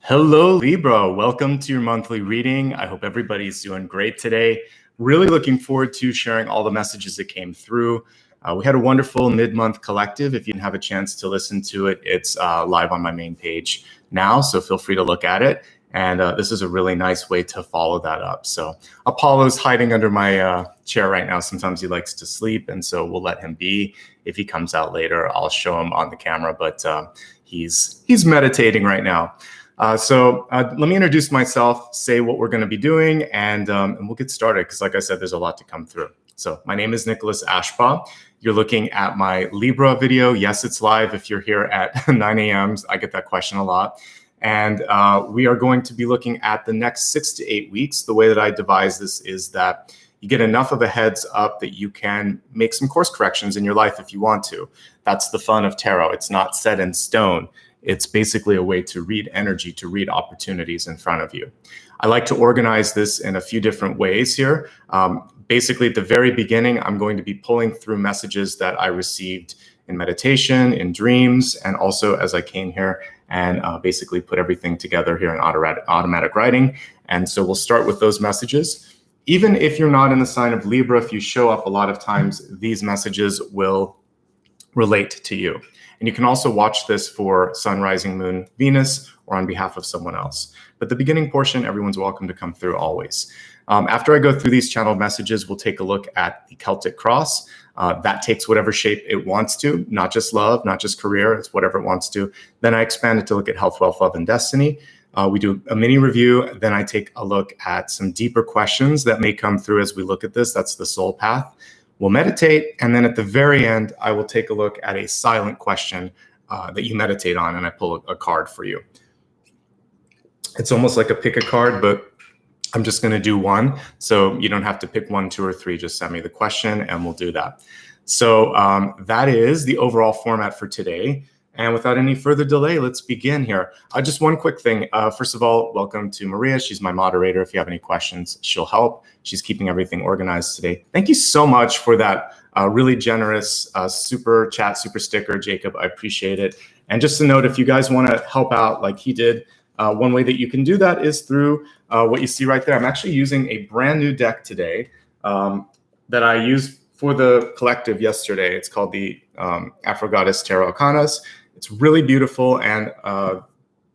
Hello, Libra. Welcome to your monthly reading. I hope everybody's doing great today. Really looking forward to sharing all the messages that came through. We had a wonderful mid-month collective. If you didn't have a chance to listen to it, it's live on my main page now, so feel free to look at it. And this is a really nice way to follow that up. So Apollo's hiding under my chair right now. Sometimes he likes to sleep, and so we'll let him be. If he comes out later, I'll show him on the camera, but he's meditating right now. So let me introduce myself, say what we're going to be doing, and we'll get started because, like I said, there's a lot to come through. So my name is Nicholas Ashbaugh. You're looking at my Libra video. Yes, it's live if you're here at 9 a.m. I get that question a lot. And we are going to be looking at the next 6 to 8 weeks. The way that I devise this is that you get enough of a heads up that you can make some course corrections in your life if you want to. That's the fun of tarot. It's not set in stone. It's basically a way to read energy, to read opportunities in front of you. I like to organize this in a few different ways here. Basically, at the very beginning, I'm going to be pulling through messages that I received in meditation, in dreams, and also as I came here and basically put everything together here in automatic writing. And so we'll start with those messages. Even if you're not in the sign of Libra, if you show up a lot of times, these messages will relate to you. And you can also watch this for Sun, Rising, Moon, Venus, or on behalf of someone else. But the beginning portion, everyone's welcome to come through always. After I go through these channeled messages, we'll take a look at the Celtic Cross. That takes whatever shape it wants to, not just love, not just career, it's whatever it wants to. Then I expand it to look at health, wealth, love, and destiny. We do a mini review. Then I take a look at some deeper questions that may come through as we look at this. That's the soul path. We'll meditate, and then at the very end, I will take a look at a silent question that you meditate on, and I pull a card for you. It's almost like a pick a card, but I'm just going to do one. So you don't have to pick 1, 2, or 3. Just send me the question, and we'll do that. So that is the overall format for today. And without any further delay, let's begin here. Just one quick thing. First of all, welcome to Maria. She's my moderator. If you have any questions, she'll help. She's keeping everything organized today. Thank you so much for that really generous super chat, super sticker, Jacob. I appreciate it. And just a note, if you guys want to help out like he did, one way that you can do that is through what you see right there. I'm actually using a brand new deck today that I used for the collective yesterday. It's called the Aphrodite Tarot Arcanas. It's really beautiful, and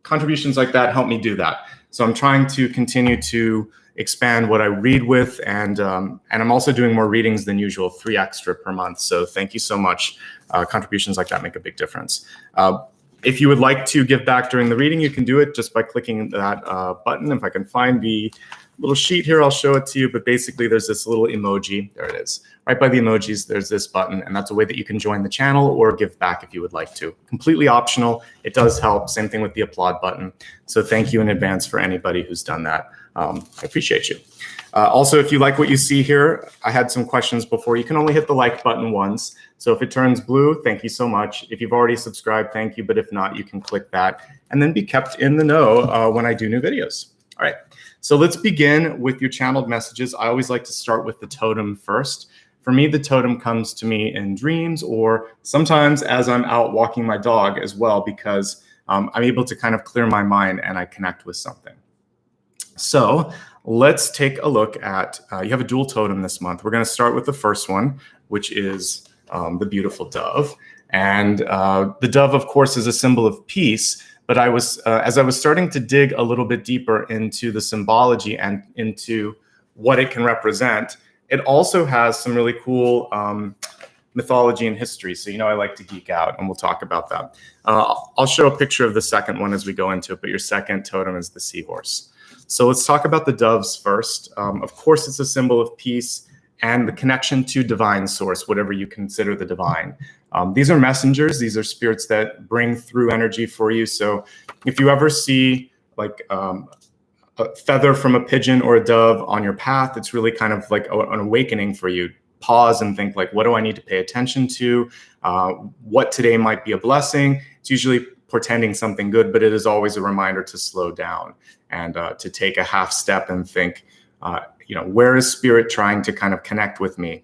contributions like that help me do that. So I'm trying to continue to expand what I read with, and I'm also doing more readings than usual, 3 extra per month. So thank you so much. Contributions like that make a big difference. If you would like to give back during the reading, you can do it just by clicking that button. If I can find the little sheet here, I'll show it to you. But basically, there's this little emoji. There it is. Right by the emojis, there's this button. And that's a way that you can join the channel or give back if you would like to. Completely optional. It does help. Same thing with the applaud button. So thank you in advance for anybody who's done that. I appreciate you. Also, if you like what you see here, I had some questions before. You can only hit the like button once. So if it turns blue, thank you so much. If you've already subscribed, thank you. But if not, you can click that and then be kept in the know when I do new videos. All right. So let's begin with your channeled messages. I always like to start with the totem first. For me, the totem comes to me in dreams or sometimes as I'm out walking my dog as well, because I'm able to kind of clear my mind and I connect with something. So let's take a look at, you have a dual totem this month. We're going to start with the first one, which is the beautiful dove. And the dove, of course, is a symbol of peace. But I was, as I was starting to dig a little bit deeper into the symbology and into what it can represent, it also has some really cool mythology and history. So, you know, I like to geek out, and we'll talk about that. I'll show a picture of the second one as we go into it, but your second totem is the seahorse. So let's talk about the doves first. Of course, it's a symbol of peace and the connection to divine source, whatever you consider the divine. These are messengers. These are spirits that bring through energy for you. So if you ever see like a feather from a pigeon or a dove on your path, it's really kind of like an awakening for you. Pause and think like, what do I need to pay attention to? What today might be a blessing? It's usually portending something good, but it is always a reminder to slow down and to take a half step and think, you know, where is spirit trying to kind of connect with me?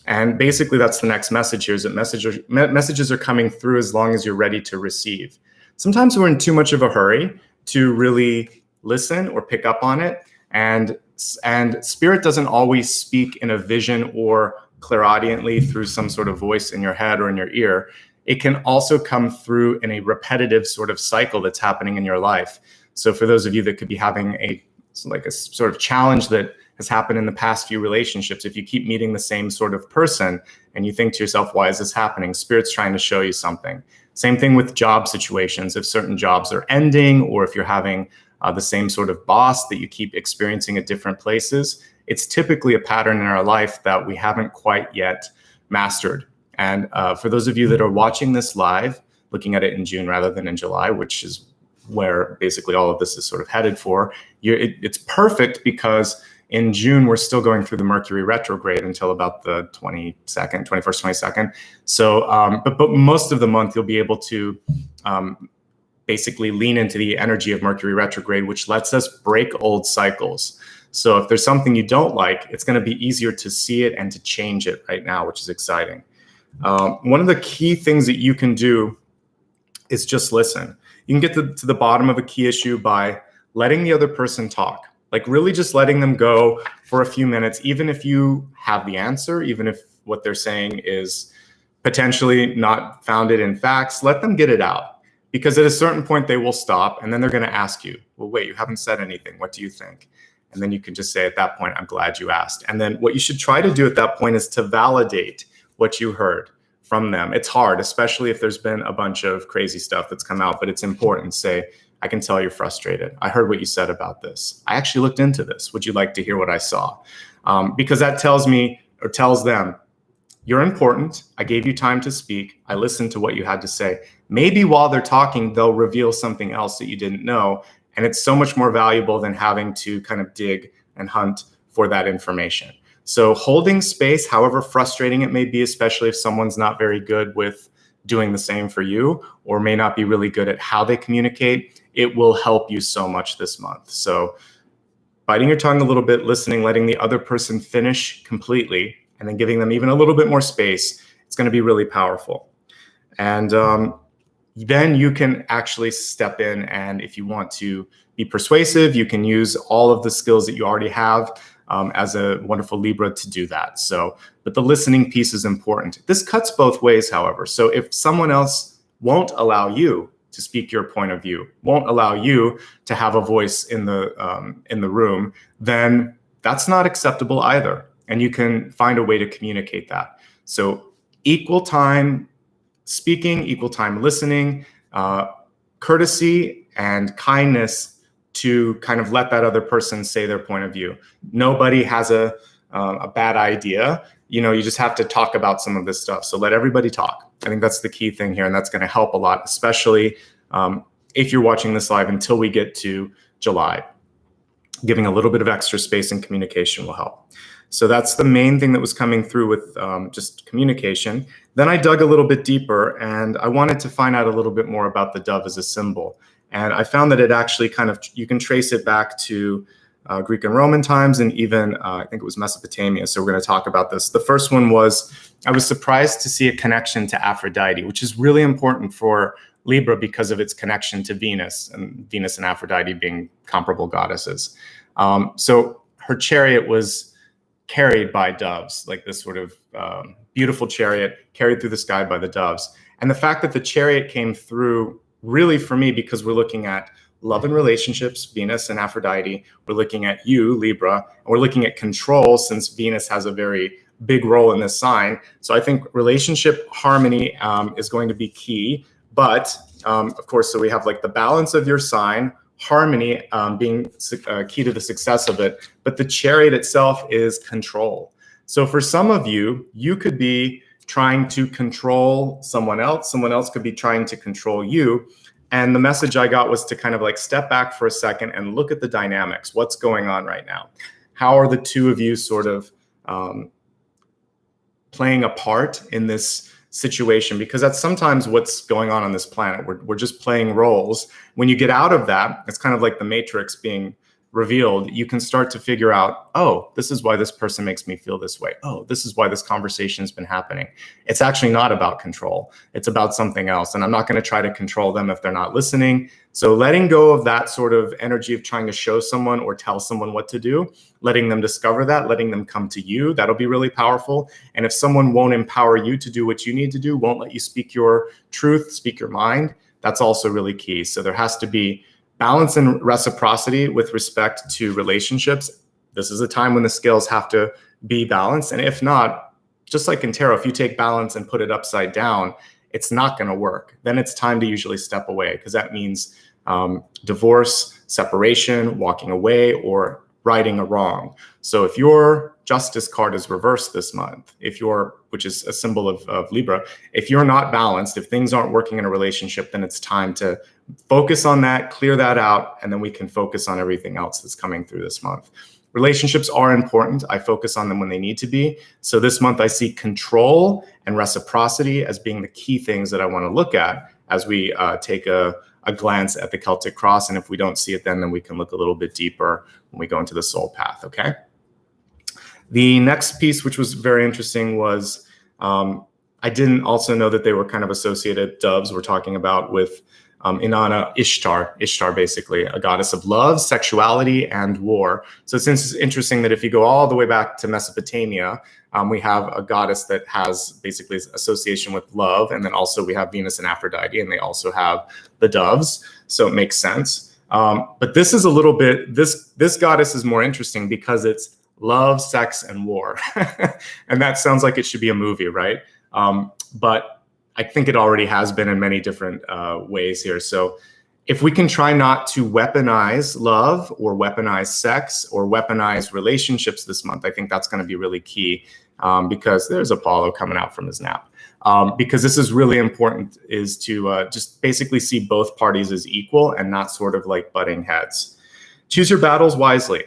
And basically that's the next message here, is that messages are coming through as long as you're ready to receive. Sometimes we're in too much of a hurry to really listen or pick up on it. And spirit doesn't always speak in a vision or clairaudiently through some sort of voice in your head or in your ear. It can also come through in a repetitive sort of cycle that's happening in your life. So for those of you that could be having a sort of challenge that has happened in the past few relationships, if you keep meeting the same sort of person and you think to yourself, why is this happening? Spirit's trying to show you something. Same thing with job situations. If certain jobs are ending, or if you're having the same sort of boss that you keep experiencing at different places, it's typically a pattern in our life that we haven't quite yet mastered. And for those of you that are watching this live, looking at it in June rather than in July, which is where basically all of this is sort of headed for, it's perfect because in June, we're still going through the Mercury retrograde until about the 21st, 22nd. So, but most of the month, you'll be able to basically lean into the energy of Mercury retrograde, which lets us break old cycles. So if there's something you don't like, it's going to be easier to see it and to change it right now, which is exciting. One of the key things that you can do is just listen. You can get to the bottom of a key issue by letting the other person talk. Like really just letting them go for a few minutes, even if you have the answer, even if what they're saying is potentially not founded in facts, let them get it out. Because at a certain point, they will stop and then they're going to ask you, well, wait, you haven't said anything. What do you think? And then you can just say at that point, I'm glad you asked. And then what you should try to do at that point is to validate what you heard from them. It's hard, especially if there's been a bunch of crazy stuff that's come out, but it's important to say, I can tell you're frustrated. I heard what you said about this. I actually looked into this. Would you like to hear what I saw? Because that tells me or tells them, you're important. I gave you time to speak. I listened to what you had to say. Maybe while they're talking, they'll reveal something else that you didn't know. And it's so much more valuable than having to kind of dig and hunt for that information. So holding space, however frustrating it may be, especially if someone's not very good with doing the same for you or may not be really good at how they communicate, it will help you so much this month. So biting your tongue a little bit, listening, letting the other person finish completely, and then giving them even a little bit more space, it's going to be really powerful. And then you can actually step in, and if you want to be persuasive, you can use all of the skills that you already have as a wonderful Libra to do that. So, but the listening piece is important. This cuts both ways, however. So if someone else won't allow you to speak your point of view, won't allow you to have a voice in the room, then that's not acceptable either. And you can find a way to communicate that. So equal time speaking, equal time listening, courtesy and kindness to kind of let that other person say their point of view. Nobody has a bad idea. You know, you just have to talk about some of this stuff. So let everybody talk. I think that's the key thing here, and that's going to help a lot, especially if you're watching this live until we get to July. Giving a little bit of extra space and communication will help. So that's the main thing that was coming through with just communication. Then I dug a little bit deeper, and I wanted to find out a little bit more about the dove as a symbol. And I found that it actually kind of, you can trace it back to Greek and Roman times, and even I think it was Mesopotamia. So we're going to talk about this. The first one was, I was surprised to see a connection to Aphrodite, which is really important for Libra because of its connection to Venus and Aphrodite being comparable goddesses. So her chariot was carried by doves, like this sort of beautiful chariot carried through the sky by the doves. And the fact that the chariot came through really for me, because we're looking at love and relationships, Venus and Aphrodite, we're looking at you, Libra, and we're looking at control since Venus has a very big role in this sign. So I think relationship harmony is going to be key. But of course, so we have like the balance of your sign, harmony being key to the success of it. But the chariot itself is control. So for some of you, you could be trying to control someone else. Someone else could be trying to control you. And the message I got was to kind of like step back for a second and look at the dynamics. What's going on right now? How are the two of you sort of playing a part in this situation? Because that's sometimes what's going on this planet. We're just playing roles. When you get out of that, it's kind of like the Matrix being revealed, you can start to figure out, oh, this is why this person makes me feel this way. Oh, this is why this conversation has been happening. It's actually not about control. It's about something else. And I'm not going to try to control them if they're not listening. So letting go of that sort of energy of trying to show someone or tell someone what to do, letting them discover that, letting them come to you, that'll be really powerful. And if someone won't empower you to do what you need to do, won't let you speak your truth, speak your mind, that's also really key. So there has to be balance and reciprocity with respect to relationships. This is a time when the scales have to be balanced. And if not, just like in tarot, if you take balance and put it upside down, it's not going to work. Then it's time to usually step away, because that means divorce, separation, walking away, or righting a wrong. So if your justice card is reversed this month, which is a symbol of Libra, if you're not balanced, if things aren't working in a relationship, then it's time to focus on that, clear that out, and then we can focus on everything else that's coming through this month. Relationships are important. I focus on them when they need to be. So this month I see control and reciprocity as being the key things that I want to look at as we take a glance at the Celtic Cross. And if we don't see it then we can look a little bit deeper when we go into the soul path, okay? The next piece, which was very interesting, was I didn't also know that they were kind of associated. Doves we're talking about with Inanna, Ishtar, basically a goddess of love, sexuality, and war. So it's interesting that if you go all the way back to Mesopotamia, we have a goddess that has basically association with love, and then also we have Venus and Aphrodite, and they also have the doves. So it makes sense. But this is a little bit, this goddess is more interesting because it's love, sex, and war. And that sounds like it should be a movie, right? But I think it already has been in many different ways here. So if we can try not to weaponize love or weaponize sex or weaponize relationships this month, I think that's going to be really key, because there's Apollo coming out from his nap. Because this is really important, is to just basically see both parties as equal and not sort of like butting heads. Choose your battles wisely.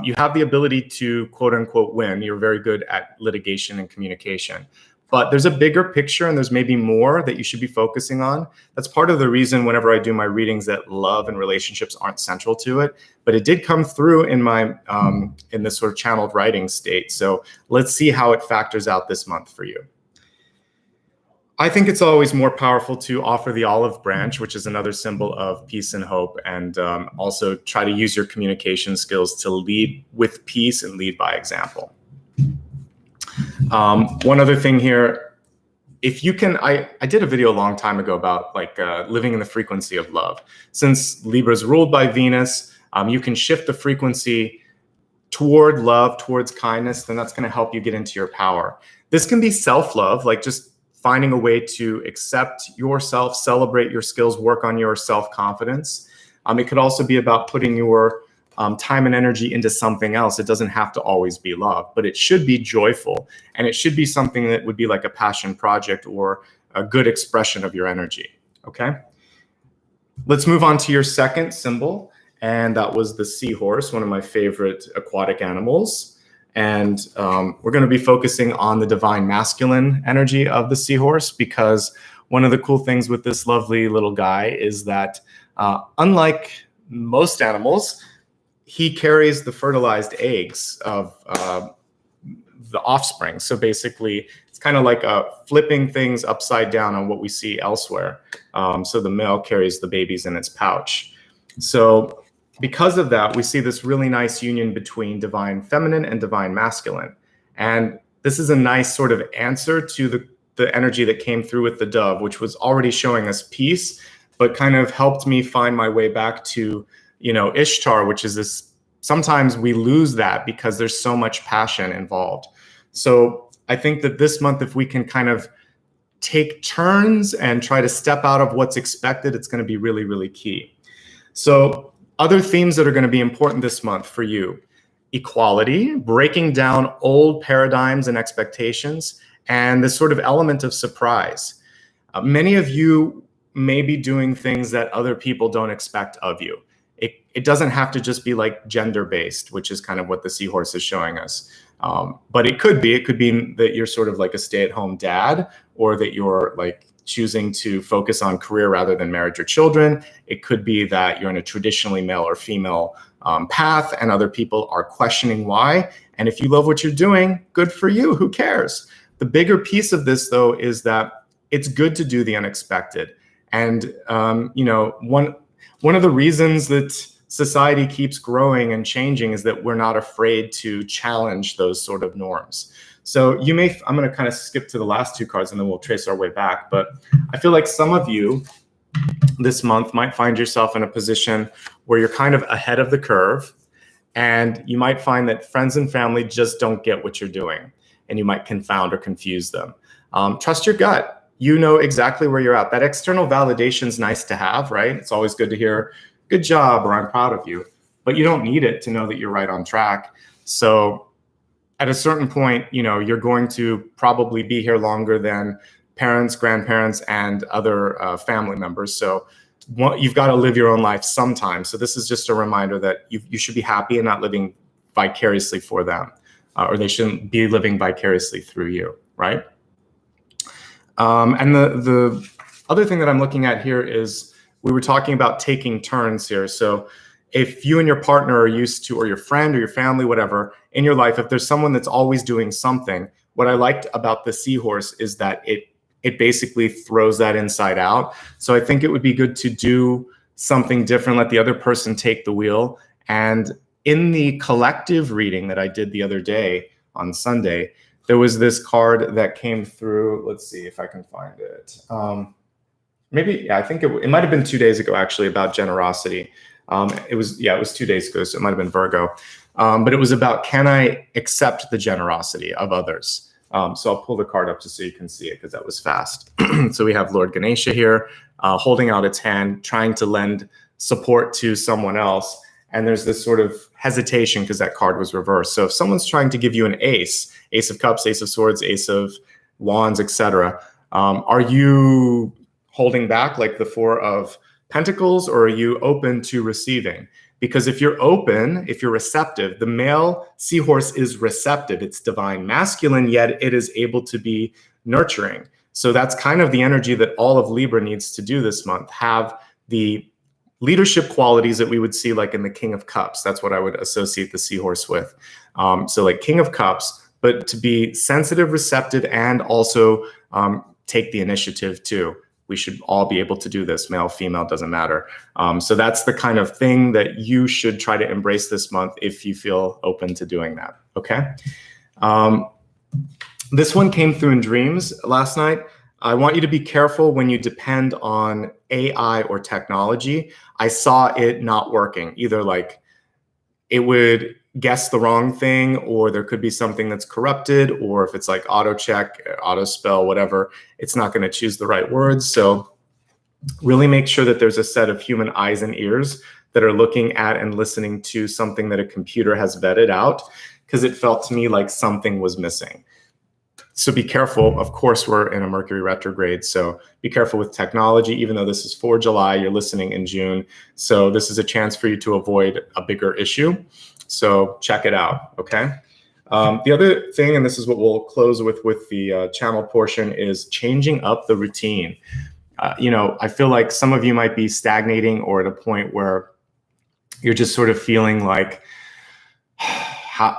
You have the ability to quote unquote win. You're very good at litigation and communication. But there's a bigger picture, and there's maybe more that you should be focusing on. That's part of the reason whenever I do my readings that love and relationships aren't central to it. But it did come through in my in this sort of channeled writing state. So let's see how it factors out this month for you. I think it's always more powerful to offer the olive branch, which is another symbol of peace and hope, and also try to use your communication skills to lead with peace and lead by example. One other thing here, if you can, I did a video a long time ago about like living in the frequency of love. Since Libra is ruled by Venus, you can shift the frequency toward love, towards kindness, then that's going to help you get into your power. This can be self-love, like just finding a way to accept yourself, celebrate your skills, work on your self-confidence. It could also be about putting your time and energy into something else. It doesn't have to always be love, but it should be joyful. And it should be something that would be like a passion project or a good expression of your energy, okay? Let's move on to your second symbol. And that was the seahorse, one of my favorite aquatic animals. And we're gonna be focusing on the divine masculine energy of the seahorse, because one of the cool things with this lovely little guy is that unlike most animals, he carries the fertilized eggs of the offspring. So basically, it's kind of like flipping things upside down on what we see elsewhere. So the male carries the babies in its pouch. So because of that, we see this really nice union between divine feminine and divine masculine. And this is a nice sort of answer to the energy that came through with the dove, which was already showing us peace, but kind of helped me find my way back to, you know, Ishtar, which is this, sometimes we lose that because there's so much passion involved. So I think that this month, if we can kind of take turns and try to step out of what's expected, it's going to be really, really key. So other themes that are going to be important this month for you: equality, breaking down old paradigms and expectations, and this sort of element of surprise. Many of you may be doing things that other people don't expect of you. It doesn't have to just be like gender-based, which is kind of what the seahorse is showing us. But it could be that you're sort of like a stay-at-home dad, or that you're like choosing to focus on career rather than marriage or children. It could be that you're in a traditionally male or female path and other people are questioning why. And if you love what you're doing, good for you. Who cares? The bigger piece of this, though, is that it's good to do the unexpected. And, one of the reasons that society keeps growing and changing is that we're not afraid to challenge those sort of norms. So I'm going to kind of skip to the last two cards and then we'll trace our way back. But I feel like some of you this month might find yourself in a position where you're kind of ahead of the curve, and you might find that friends and family just don't get what you're doing, and you might confound or confuse them. Trust your gut. You know exactly where you're at. That external validation is nice to have, right? It's always good to hear, good job, or I'm proud of you, but you don't need it to know that you're right on track. So at a certain point, you're going to probably be here longer than parents, grandparents, and other family members. So you've got to live your own life sometime. So this is just a reminder that you should be happy and not living vicariously for them, or they shouldn't be living vicariously through you, right? And the other thing that I'm looking at here is we were talking about taking turns here. So if you and your partner are used to, or your friend or your family, whatever, in your life, if there's someone that's always doing something, what I liked about the seahorse is that it basically throws that inside out. So I think it would be good to do something different, let the other person take the wheel. And in the collective reading that I did the other day on Sunday, there was this card that came through. Let's see if I can find it. I think it might have been 2 days ago, actually, about generosity. It was 2 days ago, so it might have been Virgo. But it was about, can I accept the generosity of others? So I'll pull the card up just so you can see it, because that was fast. So we have Lord Ganesha here, holding out its hand, trying to lend support to someone else. And there's this sort of hesitation because that card was reversed. So if someone's trying to give you an ace of cups, ace of swords, ace of wands, etc., are you holding back like the four of pentacles, or are you open to receiving? Because if you're open, if you're receptive, the male seahorse is receptive. It's divine masculine, yet it is able to be nurturing. So that's kind of the energy that all of Libra needs to do this month. Have the leadership qualities that we would see like in the King of Cups. That's what I would associate the seahorse with. So like King of Cups, but to be sensitive, receptive, and also take the initiative too. We should all be able to do this. Male, female, doesn't matter. So that's the kind of thing that you should try to embrace this month if you feel open to doing that, okay? This one came through in dreams last night. I want you to be careful when you depend on AI or technology. I saw it not working. Either like it would guess the wrong thing, or there could be something that's corrupted, or if it's like auto check, auto spell, whatever, it's not going to choose the right words. So really make sure that there's a set of human eyes and ears that are looking at and listening to something that a computer has vetted out, because it felt to me like something was missing. So be careful. Of course, we're in a Mercury retrograde, so be careful with technology. Even though this is for July, you're listening in June. So this is a chance for you to avoid a bigger issue. So check it out, okay? The other thing, and this is what we'll close with the channel portion, is changing up the routine. I feel like some of you might be stagnating or at a point where you're just sort of feeling like,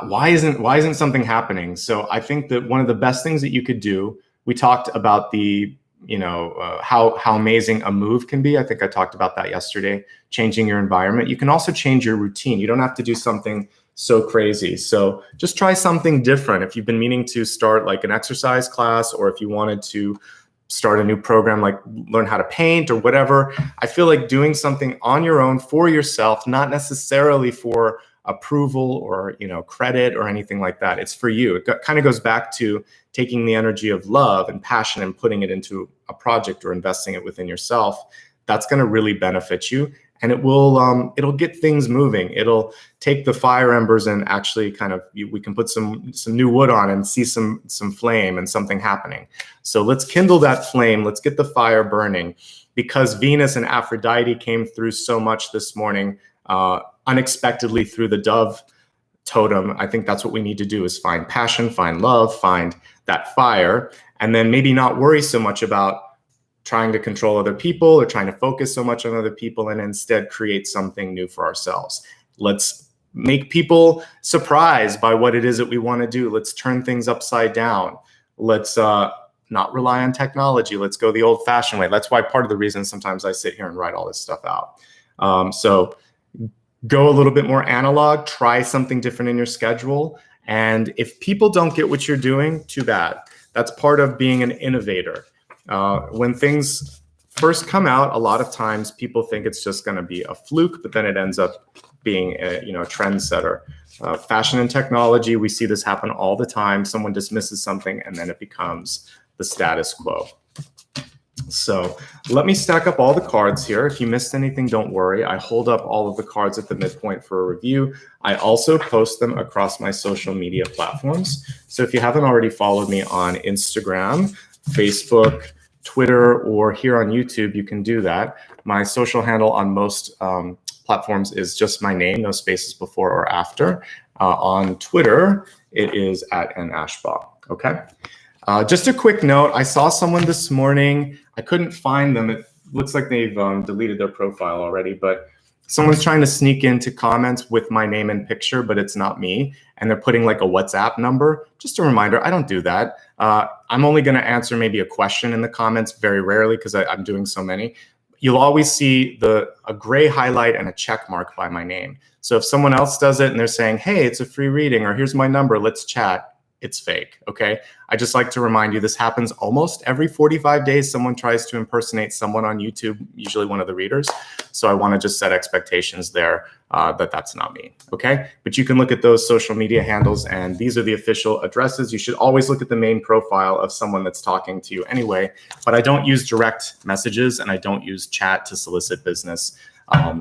why isn't something happening? So I think that one of the best things that you could do, we talked about the, how amazing a move can be. I think I talked about that yesterday, changing your environment. You can also change your routine. You don't have to do something so crazy. So just try something different. If you've been meaning to start like an exercise class, or if you wanted to start a new program, like learn how to paint or whatever, I feel like doing something on your own for yourself, not necessarily for approval or credit or anything like that. It's for you. It kind of goes back to taking the energy of love and passion and putting it into a project or investing it within yourself. That's going to really benefit you, and it will it'll get things moving. It'll take the fire embers and actually we can put some new wood on and see some flame and something happening. So let's kindle that flame. Let's get the fire burning, because Venus and Aphrodite came through so much this morning. Unexpectedly through the dove totem. I think that's what we need to do, is find passion, find love, find that fire, and then maybe not worry so much about trying to control other people or trying to focus so much on other people and instead create something new for ourselves. Let's make people surprised by what it is that we want to do. Let's turn things upside down. Let's not rely on technology. Let's go the old-fashioned way. That's why part of the reason sometimes I sit here and write all this stuff out. So go a little bit more analog, try something different in your schedule. And if people don't get what you're doing, too bad. That's part of being an innovator. When things first come out, a lot of times people think it's just going to be a fluke, but then it ends up being a trendsetter. Fashion and technology, we see this happen all the time. Someone dismisses something and then it becomes the status quo. So let me stack up all the cards here. If you missed anything, don't worry. I hold up all of the cards at the midpoint for a review. I also post them across my social media platforms. So if you haven't already followed me on Instagram, Facebook, Twitter, or here on YouTube, you can do that. My social handle on most platforms is just my name, no spaces before or after. On Twitter, it is @Ashbaugh. Okay. Just a quick note, I saw someone this morning, I couldn't find them. It looks like they've deleted their profile already, but someone's trying to sneak into comments with my name and picture, but it's not me. And they're putting like a WhatsApp number. Just a reminder, I don't do that. I'm only gonna answer maybe a question in the comments, very rarely, because I'm doing so many. You'll always see a gray highlight and a check mark by my name. So if someone else does it and they're saying, hey, it's a free reading, or here's my number, let's chat, it's fake, okay? I just like to remind you, this happens almost every 45 days. Someone tries to impersonate someone on YouTube, usually one of the readers. So I wanna just set expectations there that that's not me, okay? But you can look at those social media handles and these are the official addresses. You should always look at the main profile of someone that's talking to you anyway, but I don't use direct messages and I don't use chat to solicit business.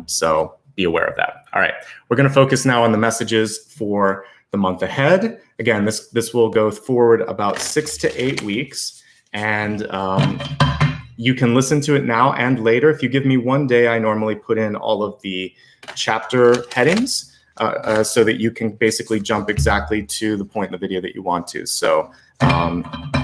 So be aware of that. All right, we're gonna focus now on the messages for the month ahead. Again, this will go forward about 6 to 8 weeks, and you can listen to it now and later. If you give me one day, I normally put in all of the chapter headings so that you can basically jump exactly to the point in the video that you want to. So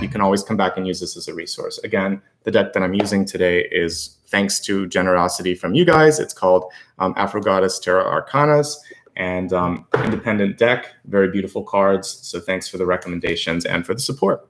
you can always come back and use this as a resource. Again, the deck that I'm using today is thanks to generosity from you guys. It's called Aphrodite Tarot Arcanas. And independent deck, very beautiful cards. So thanks for the recommendations and for the support.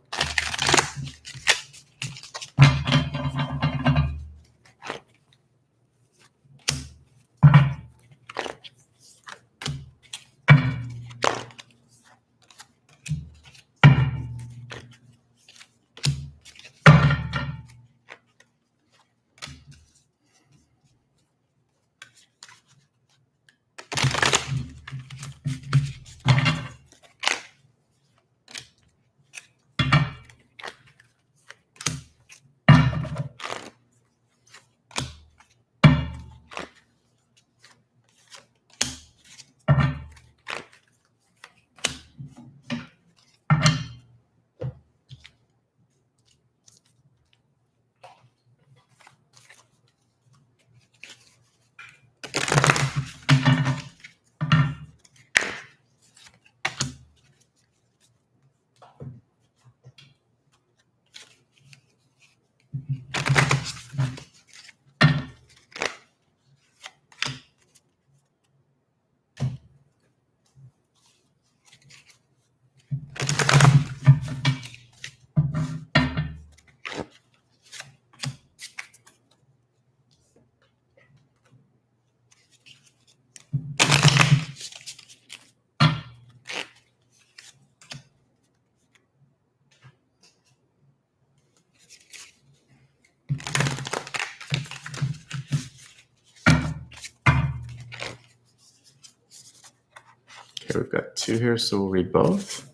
Okay, we've got 2 here, so we'll read both.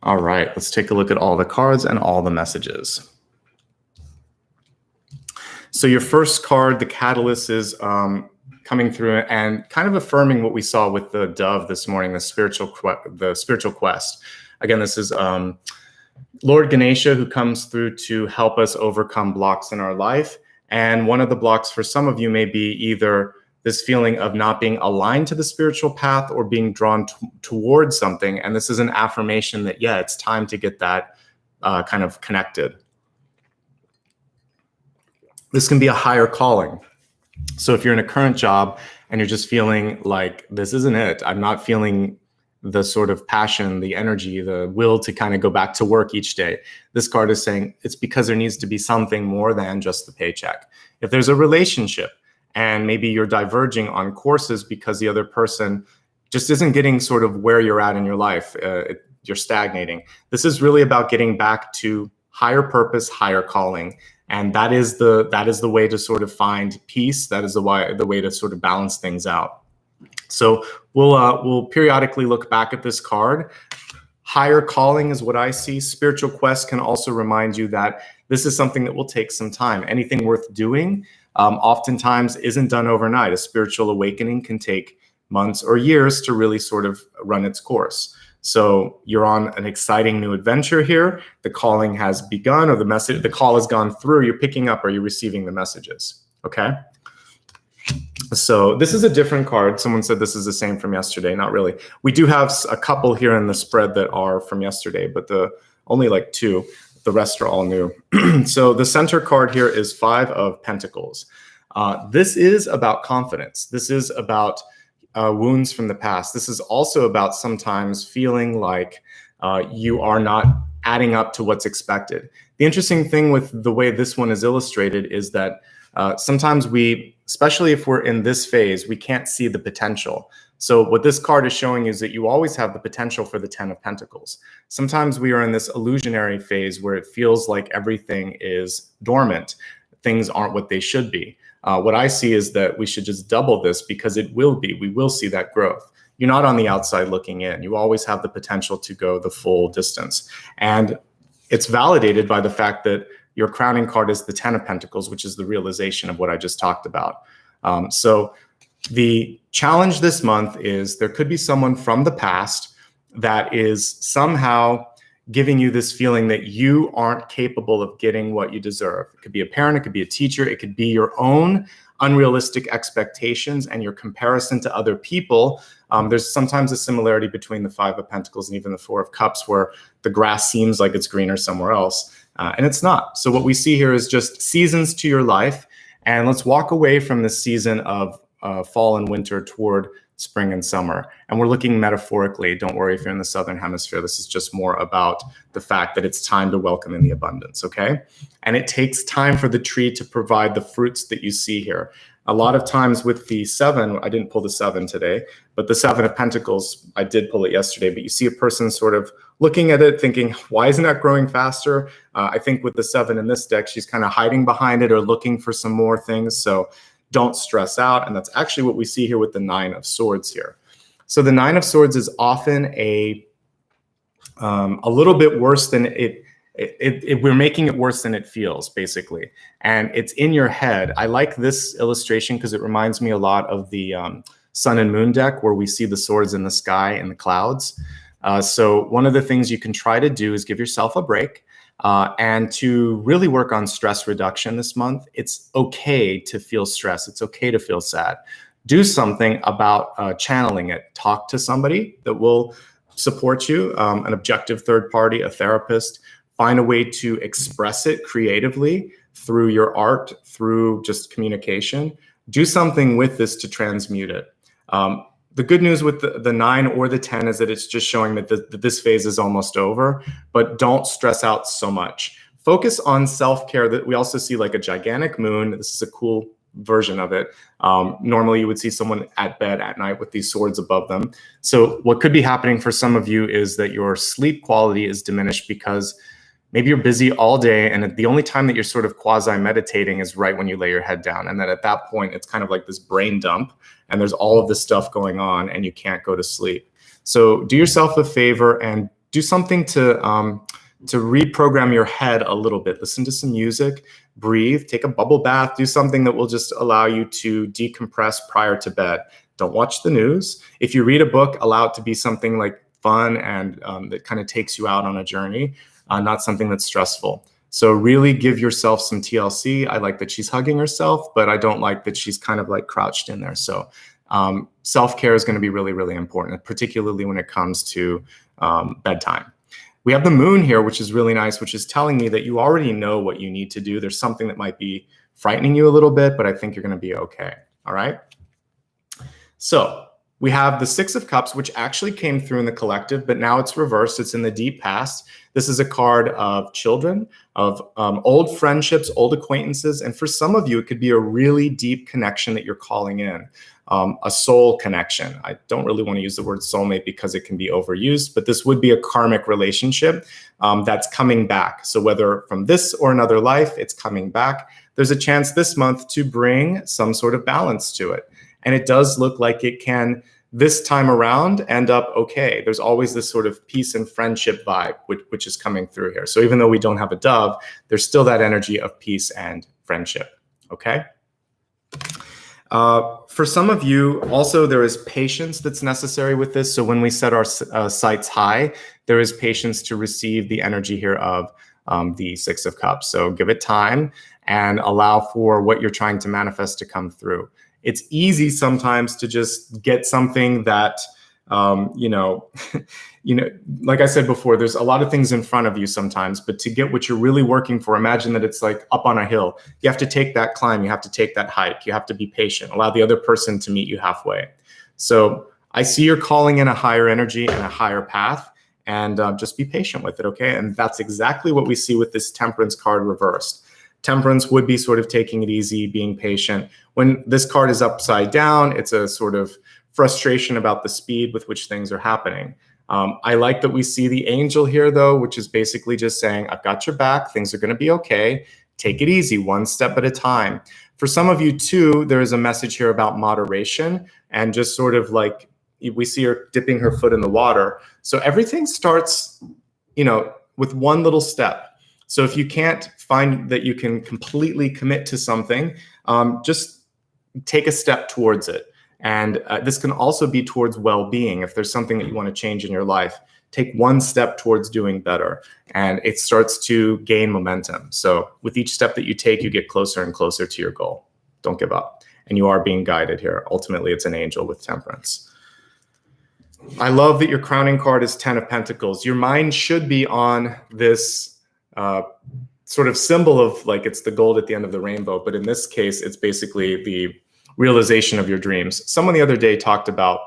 All right, let's take a look at all the cards and all the messages. So your first card, the Catalyst, is coming through and kind of affirming what we saw with the dove this morning, the spiritual quest. Again, this is Lord Ganesha, who comes through to help us overcome blocks in our life. And one of the blocks for some of you may be either this feeling of not being aligned to the spiritual path or being drawn towards something. And this is an affirmation that, yeah, it's time to get that kind of connected. This can be a higher calling. So if you're in a current job and you're just feeling like, this isn't it, I'm not feeling the sort of passion, the energy, the will to kind of go back to work each day, this card is saying it's because there needs to be something more than just the paycheck. If there's a relationship and maybe you're diverging on courses because the other person just isn't getting sort of where you're at in your life, you're stagnating. This is really about getting back to higher purpose, higher calling. And that is the way to sort of find peace. That is the way to sort of balance things out. So we'll periodically look back at this card. Higher calling is what I see. Spiritual quest can also remind you that this is something that will take some time. Anything worth doing oftentimes isn't done overnight. A spiritual awakening can take months or years to really sort of run its course. So you're on an exciting new adventure here. The calling has begun, or the call has gone through. You're picking up, or you're receiving the messages. Okay. So this is a different card. Someone said this is the same from yesterday. Not really. We do have a couple here in the spread that are from yesterday, but only like 2. The rest are all new. So the center card here is 5 of Pentacles. This is about confidence. This is about wounds from the past. This is also about sometimes feeling like you are not adding up to what's expected. The interesting thing with the way this one is illustrated is that sometimes especially if we're in this phase, we can't see the potential. So what this card is showing is that you always have the potential for the 10 of Pentacles. Sometimes we are in this illusionary phase where it feels like everything is dormant. Things aren't what they should be. What I see is that we should just double this, because it will be. We will see that growth. You're not on the outside looking in. You always have the potential to go the full distance. And it's validated by the fact that your crowning card is the 10 of Pentacles, which is the realization of what I just talked about. So the challenge this month is there could be someone from the past that is somehow giving you this feeling that you aren't capable of getting what you deserve. It could be a parent, it could be a teacher, it could be your own unrealistic expectations and your comparison to other people. There's sometimes a similarity between the 5 of Pentacles and even the 4 of Cups, where the grass seems like it's greener somewhere else, and it's not. So what we see here is just seasons to your life, and let's walk away from the season of fall and winter toward spring and summer. And we're looking metaphorically. Don't worry if you're in the Southern Hemisphere. This is just more about the fact that it's time to welcome in the abundance, okay? And it takes time for the tree to provide the fruits that you see here. A lot of times with the 7, I didn't pull the 7 today, but the 7 of Pentacles, I did pull it yesterday, but you see a person sort of looking at it thinking, why isn't that growing faster? I think with the 7 in this deck, she's kind of hiding behind it or looking for some more things. So don't stress out. And that's actually what we see here with the 9 of Swords here. So the 9 of Swords is often a little bit worse than we're making it worse than it feels, basically. And it's in your head. I like this illustration because it reminds me a lot of the Sun and Moon deck, where we see the swords in the sky and the clouds. So one of the things you can try to do is give yourself a break. And to really work on stress reduction this month. It's okay to feel stress. It's okay to feel sad. Do something about channeling it. Talk to somebody that will support you, an objective third party, a therapist. Find a way to express it creatively through your art, through just communication. Do something with this to transmute it. The good news with the 9 or the 10 is that it's just showing that this phase is almost over, but don't stress out so much. Focus on self-care. That we also see like a gigantic moon. This is a cool version of it. Normally you would see someone at bed at night with these swords above them. So what could be happening for some of you is that your sleep quality is diminished because maybe you're busy all day, and the only time that you're sort of quasi-meditating is right when you lay your head down. And then at that point, it's kind of like this brain dump, and there's all of this stuff going on, and you can't go to sleep. So do yourself a favor and do something to reprogram your head a little bit. Listen to some music, breathe, take a bubble bath, do something that will just allow you to decompress prior to bed. Don't watch the news. If you read a book, allow it to be something like fun and that kind of takes you out on a journey. Not something that's stressful. So really give yourself some TLC. I like that she's hugging herself, but I don't like that she's kind of like crouched in there. So self-care is going to be really, really important, particularly when it comes to bedtime. We have the moon here, which is really nice, which is telling me that you already know what you need to do. There's something that might be frightening you a little bit, but I think you're going to be okay. All right. So we have the Six of Cups, which actually came through in the collective, but now it's reversed. It's in the deep past. This is a card of children, of old friendships, old acquaintances. And for some of you, it could be a really deep connection that you're calling in, a soul connection. I don't really want to use the word soulmate because it can be overused, but this would be a karmic relationship that's coming back. So whether from this or another life, it's coming back. There's a chance this month to bring some sort of balance to it. And it does look like it can, this time around, end up okay. There's always this sort of peace and friendship vibe, which is coming through here. So even though we don't have a dove, there's still that energy of peace and friendship, okay? For some of you, also, there is patience that's necessary with this. So when we set our sights high, there is patience to receive the energy here of the Six of Cups. So give it time and allow for what you're trying to manifest to come through. It's easy sometimes to just get something that, like I said before, there's a lot of things in front of you sometimes, but to get what you're really working for, imagine that it's like up on a hill. You have to take that climb. You have to take that hike. You have to be patient. Allow the other person to meet you halfway. So I see you're calling in a higher energy and a higher path, and just be patient with it, okay? And that's exactly what we see with this Temperance card reversed. Temperance would be sort of taking it easy, being patient. When this card is upside down, it's a sort of frustration about the speed with which things are happening. I like that we see the angel here, though, which is basically just saying, I've got your back. Things are going to be okay. Take it easy, one step at a time. For some of you, too, there is a message here about moderation and just sort of like we see her dipping her foot in the water. So everything starts, with one little step. So if you can't find that you can completely commit to something, just take a step towards it. And this can also be towards well-being. If there's something that you want to change in your life, take one step towards doing better. And it starts to gain momentum. So with each step that you take, you get closer and closer to your goal. Don't give up. And you are being guided here. Ultimately, it's an angel with Temperance. I love that your crowning card is 10 of Pentacles. Your mind should be on this sort of symbol of like it's the gold at the end of the rainbow, but in this case, it's basically the realization of your dreams. Someone the other day talked about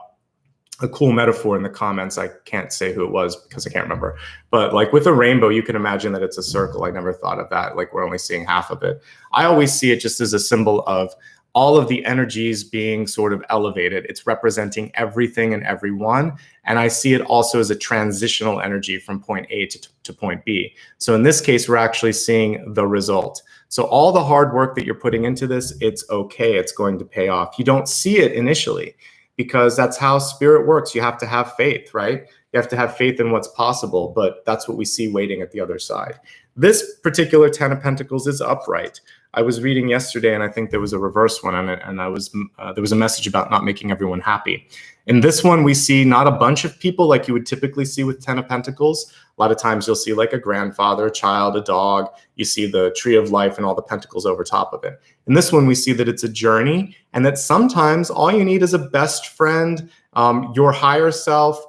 a cool metaphor in the comments. I can't say who it was because I can't remember, but like with a rainbow, you can imagine that it's a circle. I never thought of that. Like we're only seeing half of it. I always see it just as a symbol of all of the energies being sort of elevated. It's representing everything and everyone. And I see it also as a transitional energy from point A to point B. So in this case, we're actually seeing the result. So all the hard work that you're putting into this, it's okay. It's going to pay off. You don't see it initially because that's how spirit works. You have to have faith, right? You have to have faith in what's possible, but that's what we see waiting at the other side. This particular 10 of Pentacles is upright. I was reading yesterday, and I think there was a reverse one on it, and there was a message about not making everyone happy. In this one, we see not a bunch of people like you would typically see with 10 of Pentacles. A lot of times you'll see like a grandfather, a child, a dog. You see the tree of life and all the pentacles over top of it. In this one, we see that it's a journey, and that sometimes all you need is a best friend, your higher self,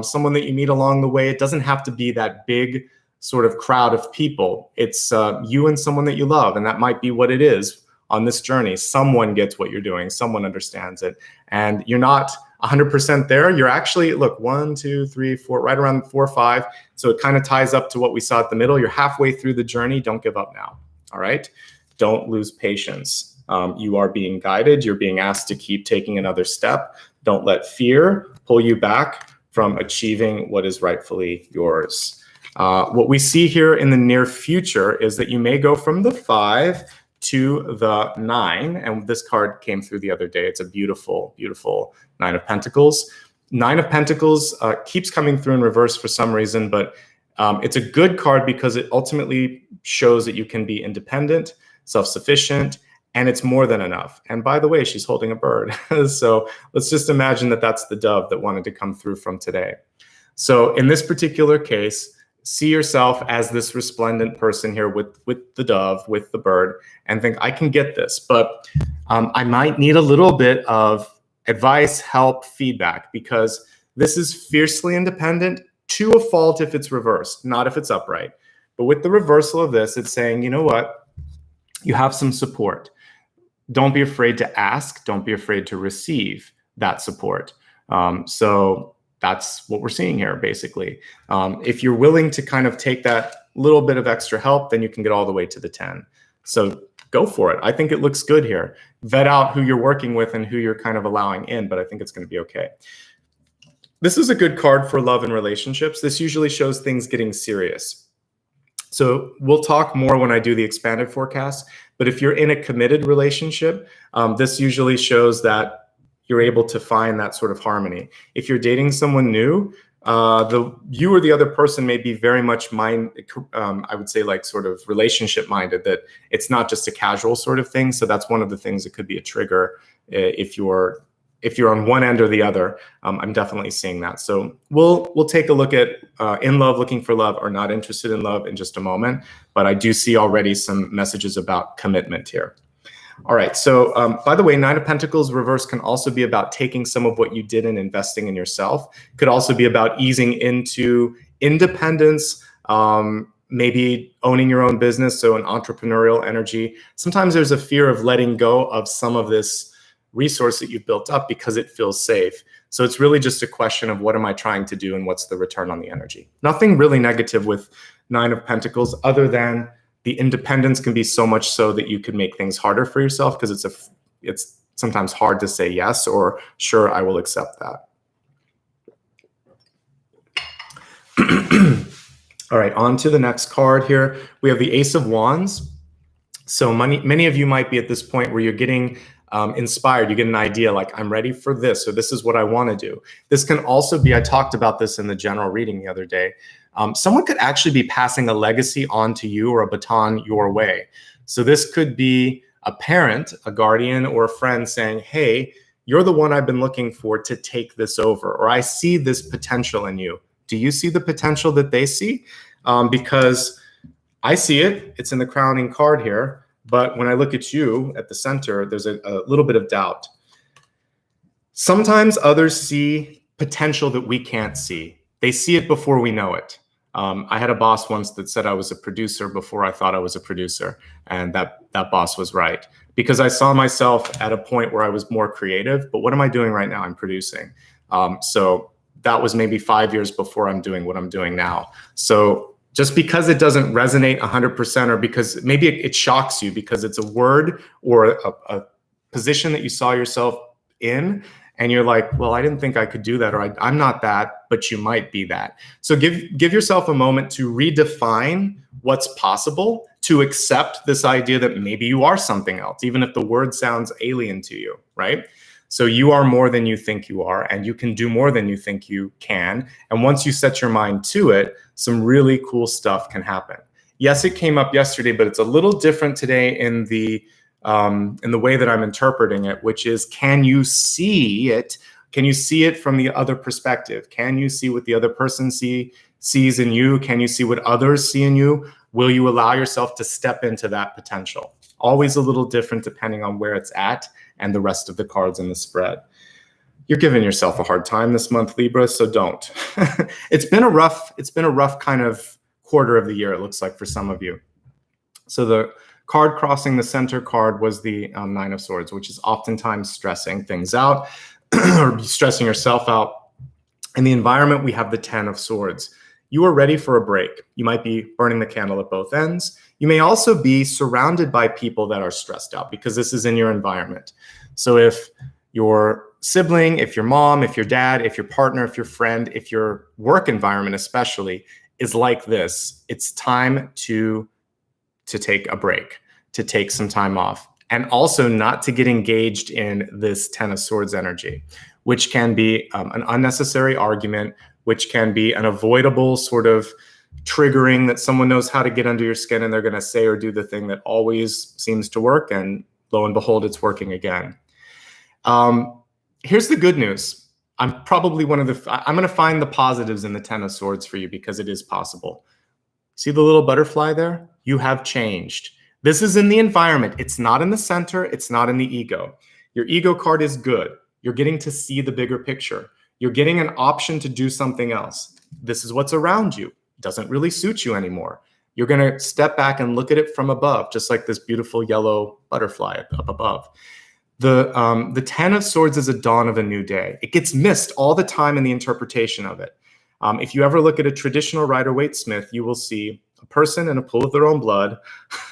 someone that you meet along the way. It doesn't have to be that big sort of crowd of people. It's you and someone that you love, and that might be what it is on this journey. Someone gets what you're doing. Someone understands it, and you're not 100% there. You're actually, look, 1, 2, 3, 4, right around 4 or 5. So it kind of ties up to what we saw at the middle. You're halfway through the journey. Don't give up now. All right. Don't lose patience. You are being guided. You're being asked to keep taking another step. Don't let fear pull you back from achieving what is rightfully yours. What we see here in the near future is that you may go from the 5 to the 9. And this card came through the other day. It's a beautiful, beautiful 9 of Pentacles. 9 of Pentacles keeps coming through in reverse for some reason, but it's a good card because it ultimately shows that you can be independent, self-sufficient, and it's more than enough. And by the way, she's holding a bird. So let's just imagine that that's the dove that wanted to come through from today. So in this particular case, see yourself as this resplendent person here with the dove, with the bird, and think, I can get this, but I might need a little bit of advice, help, feedback, because this is fiercely independent to a fault if it's reversed, not if it's upright. But with the reversal of this, it's saying, you know what? You have some support. Don't be afraid to ask. Don't be afraid to receive that support. So that's what we're seeing here, basically. If you're willing to kind of take that little bit of extra help, then you can get all the way to the 10. So go for it. I think it looks good here. Vet out who you're working with and who you're kind of allowing in, but I think it's going to be okay. This is a good card for love and relationships. This usually shows things getting serious. So we'll talk more when I do the expanded forecast, but if you're in a committed relationship, this usually shows that you're able to find that sort of harmony. If you're dating someone new, you or the other person may be very much I would say like sort of relationship minded, that it's not just a casual sort of thing. So that's one of the things that could be a trigger if you're on one end or the other. I'm definitely seeing that. So we'll take a look at in love, looking for love, or not interested in love in just a moment. But I do see already some messages about commitment here. All right, so by the way, Nine of Pentacles reverse can also be about taking some of what you did and investing in yourself. Could also be about easing into independence, maybe owning your own business, so an entrepreneurial energy. Sometimes there's a fear of letting go of some of this resource that you've built up because it feels safe. So it's really just a question of what am I trying to do and what's the return on the energy. Nothing really negative with Nine of Pentacles other than the independence can be so much so that you can make things harder for yourself because it's sometimes hard to say yes or sure, I will accept that. All right, on to the next card here. We have the Ace of Wands. So many of you might be at this point where you're getting inspired. You get an idea like, I'm ready for this, or this is what I want to do. This can also be, I talked about this in the general reading the other day. Someone could actually be passing a legacy on to you or a baton your way. So this could be a parent, a guardian, or a friend saying, hey, you're the one I've been looking for to take this over, or I see this potential in you. Do you see the potential that they see? Because I see it. It's in the crowning card here. But when I look at you at the center, there's a little bit of doubt. Sometimes others see potential that we can't see. They see it before we know it. I had a boss once that said I was a producer before I thought I was a producer. And that boss was right. Because I saw myself at a point where I was more creative. But what am I doing right now? I'm producing. So that was maybe 5 years before I'm doing what I'm doing now. So just because it doesn't resonate 100%, or because maybe it shocks you because it's a word or a position that you saw yourself in, and you're like, well, I didn't think I could do that, or I'm not that, but you might be that. So give yourself a moment to redefine what's possible, to accept this idea that maybe you are something else, even if the word sounds alien to you, right? So you are more than you think you are, and you can do more than you think you can. And once you set your mind to it, some really cool stuff can happen. Yes, it came up yesterday, but it's a little different today in the way that I'm interpreting it, which is, can you see it? Can you see it from the other perspective? Can you see what the other person sees in you? Can you see what others see in you? Will you allow yourself to step into that potential? Always a little different depending on where it's at and the rest of the cards in the spread. You're giving yourself a hard time this month, Libra, so don't. It's been a rough kind of quarter of the year, it looks like, for some of you. So the card crossing the center card was the Nine of Swords, which is oftentimes stressing things out or stressing yourself out. In the environment, we have the Ten of Swords. You are ready for a break. You might be burning the candle at both ends. You may also be surrounded by people that are stressed out because this is in your environment. So if your sibling, if your mom, if your dad, if your partner, if your friend, if your work environment especially is like this, it's time to take a break, to take some time off, and also not to get engaged in this Ten of Swords energy, which can be an unnecessary argument, which can be an avoidable sort of triggering that someone knows how to get under your skin and they're going to say or do the thing that always seems to work, and lo and behold, it's working again. Here's the good news. I'm probably I'm going to find the positives in the Ten of Swords for you because it is possible. See the little butterfly there? You have changed. This is in the environment. It's not in the center. It's not in the ego. Your ego card is good. You're getting to see the bigger picture. You're getting an option to do something else. This is what's around you. It doesn't really suit you anymore. You're going to step back and look at it from above, just like this beautiful yellow butterfly up above. The Ten of Swords is a dawn of a new day. It gets missed all the time in the interpretation of it. If you ever look at a traditional Rider-Waite-Smith, you will see a person in a pool of their own blood.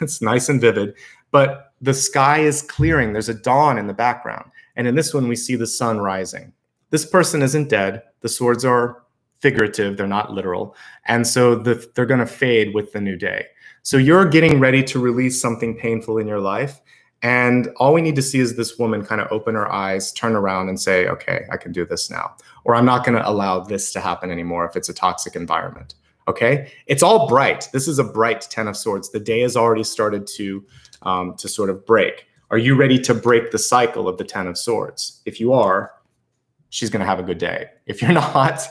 It's nice and vivid, but the sky is clearing. There's a dawn in the background. And in this one, we see the sun rising. This person isn't dead. The swords are figurative. They're not literal. And so they're going to fade with the new day. So you're getting ready to release something painful in your life. And all we need to see is this woman kind of open her eyes, turn around and say, okay, I can do this now. Or I'm not going to allow this to happen anymore if it's a toxic environment. Okay? It's all bright. This is a bright Ten of Swords. The day has already started to sort of break. Are you ready to break the cycle of the Ten of Swords? If you are, she's going to have a good day. If you're not,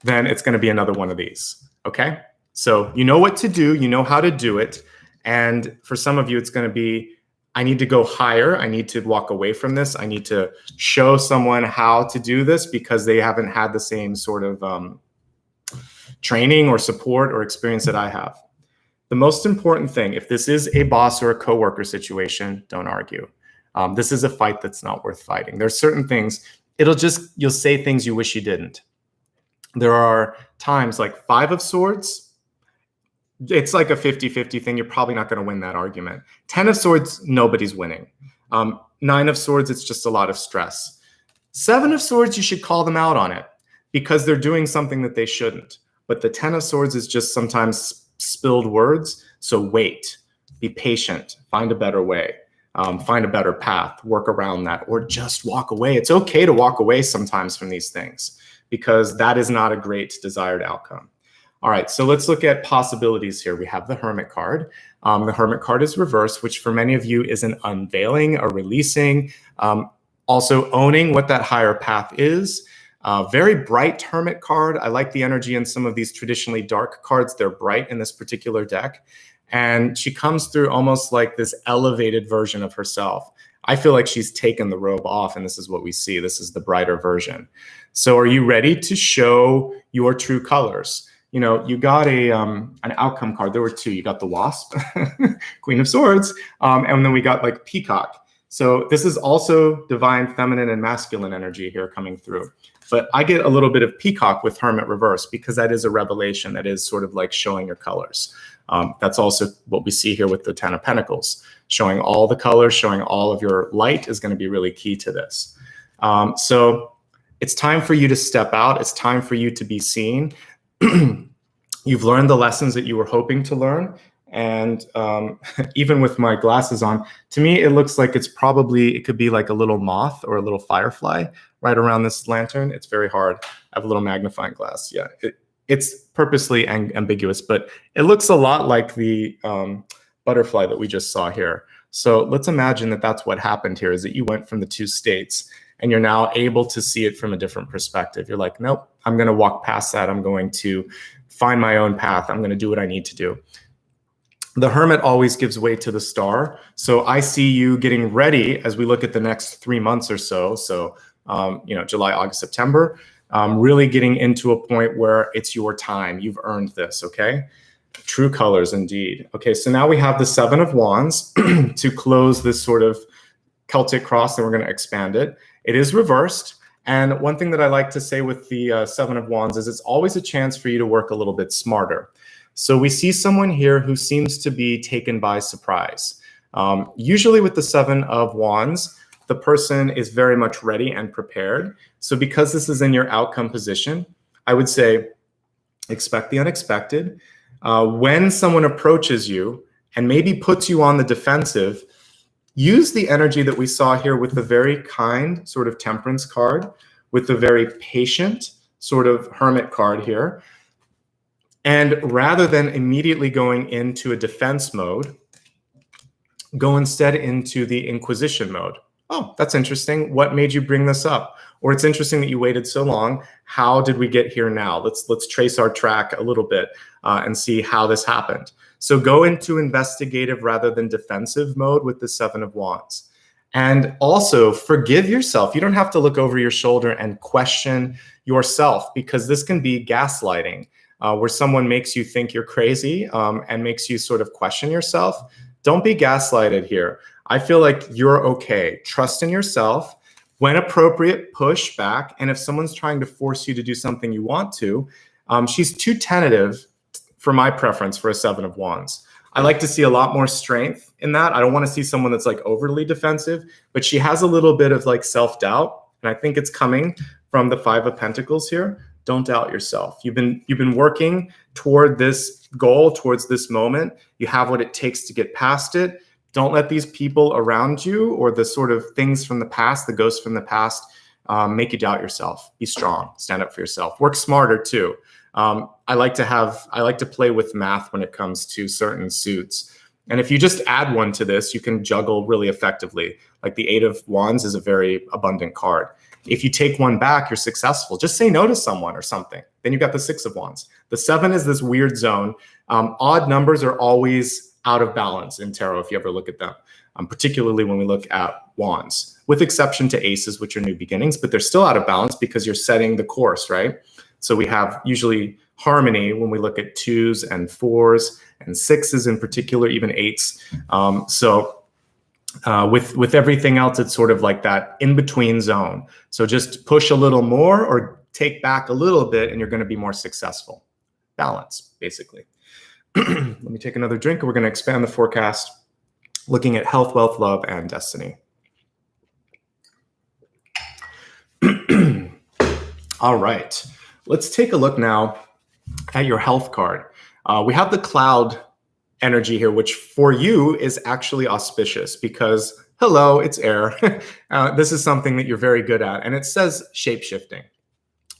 then it's going to be another one of these. Okay? So you know what to do. You know how to do it. And for some of you, it's going to be, I need to go higher. I need to walk away from this. I need to show someone how to do this because they haven't had the same sort of training or support or experience that I have. The most important thing, if this is a boss or a coworker situation, don't argue. This is a fight that's not worth fighting. There's certain things, you'll say things you wish you didn't. There are times like Five of Swords, it's like a 50-50 thing. You're probably not going to win that argument. Ten of Swords, nobody's winning. Nine of Swords, it's just a lot of stress. Seven of Swords, you should call them out on it because they're doing something that they shouldn't. But the Ten of Swords is just sometimes spilled words. So wait, be patient, find a better way, find a better path, work around that, or just walk away. It's okay to walk away sometimes from these things because that is not a great desired outcome. All right, so let's look at possibilities here. We have the Hermit card. The Hermit card is reversed, which for many of you is an unveiling, a releasing, also owning what that higher path is. Very bright Hermit card. I like the energy in some of these traditionally dark cards. They're bright in this particular deck. And she comes through almost like this elevated version of herself. I feel like she's taken the robe off, and this is what we see. This is the brighter version. So are you ready to show your true colors? You know, you got an outcome card. There were two. You got the Wasp, Queen of Swords, and then we got like Peacock. So this is also divine feminine and masculine energy here coming through. But I get a little bit of Peacock with Hermit reverse because that is a revelation. That is sort of like showing your colors. That's also what we see here with the Ten of Pentacles. Showing all the colors, showing all of your light is going to be really key to this. So it's time for you to step out. It's time for you to be seen. You've learned the lessons that you were hoping to learn. And even with my glasses on, to me, it looks like it could be like a little moth or a little firefly right around this lantern. It's very hard. I have a little magnifying glass. Yeah, it's purposely ambiguous, but it looks a lot like the butterfly that we just saw here. So let's imagine that that's what happened here, is that you went from the two states and you're now able to see it from a different perspective. You're like, nope, I'm going to walk past that. I'm going to find my own path. I'm going to do what I need to do. The Hermit always gives way to the Star. So I see you getting ready as we look at the next 3 months or so. So, July, August, September, really getting into a point where it's your time. You've earned this, okay? True colors indeed. Okay, so now we have the Seven of Wands to close this sort of Celtic Cross, and we're going to expand it. It is reversed. And one thing that I like to say with the Seven of Wands is it's always a chance for you to work a little bit smarter. So we see someone here who seems to be taken by surprise. Usually with the Seven of Wands, the person is very much ready and prepared. So because this is in your outcome position, I would say expect the unexpected. When someone approaches you and maybe puts you on the defensive, use the energy that we saw here with the very kind sort of Temperance card, with the very patient sort of Hermit card here. And rather than immediately going into a defense mode, go instead into the Inquisition mode. oh, that's interesting. What made you bring this up? Or it's interesting that you waited so long. How did we get here now? Let's trace our track a little bit and see how this happened. So go into investigative rather than defensive mode with the Seven of Wands. And also forgive yourself. You don't have to look over your shoulder and question yourself, because this can be gaslighting, where someone makes you think you're crazy and makes you sort of question yourself. Don't be gaslighted here. I feel like you're okay. Trust in yourself. When appropriate, push back. And if someone's trying to force you to do something you want to, she's too tentative for my preference for a Seven of Wands. I like to see a lot more strength in that. I don't want to see someone that's like overly defensive, but she has a little bit of like self-doubt. And I think it's coming from the Five of Pentacles here. Don't doubt yourself. You've been working toward this goal, towards this moment. You have what it takes to get past it. Don't let these people around you or the sort of things from the past, the ghosts from the past, make you doubt yourself. Be strong. Stand up for yourself. Work smarter too. I like to play with math when it comes to certain suits. And if you just add one to this, you can juggle really effectively. Like the Eight of Wands is a very abundant card. If you take one back, you're successful. Just say no to someone or something. Then you've got the Six of Wands. The Seven is this weird zone. Odd numbers are always out of balance in tarot if you ever look at them, particularly when we look at wands, with exception to aces, which are new beginnings, but they're still out of balance because you're setting the course, right? So we have usually harmony when we look at twos and fours and sixes in particular, even eights. With everything else, it's sort of like that in-between zone. So just push a little more or take back a little bit and you're going to be more successful. Balance, basically. Let me take another drink and we're going to expand the forecast, looking at health, wealth, love, and destiny. All right, let's take a look now at your health card. We have the cloud energy here, which for you is actually auspicious because, hello, it's air. This is something that you're very good at, and it says shape-shifting.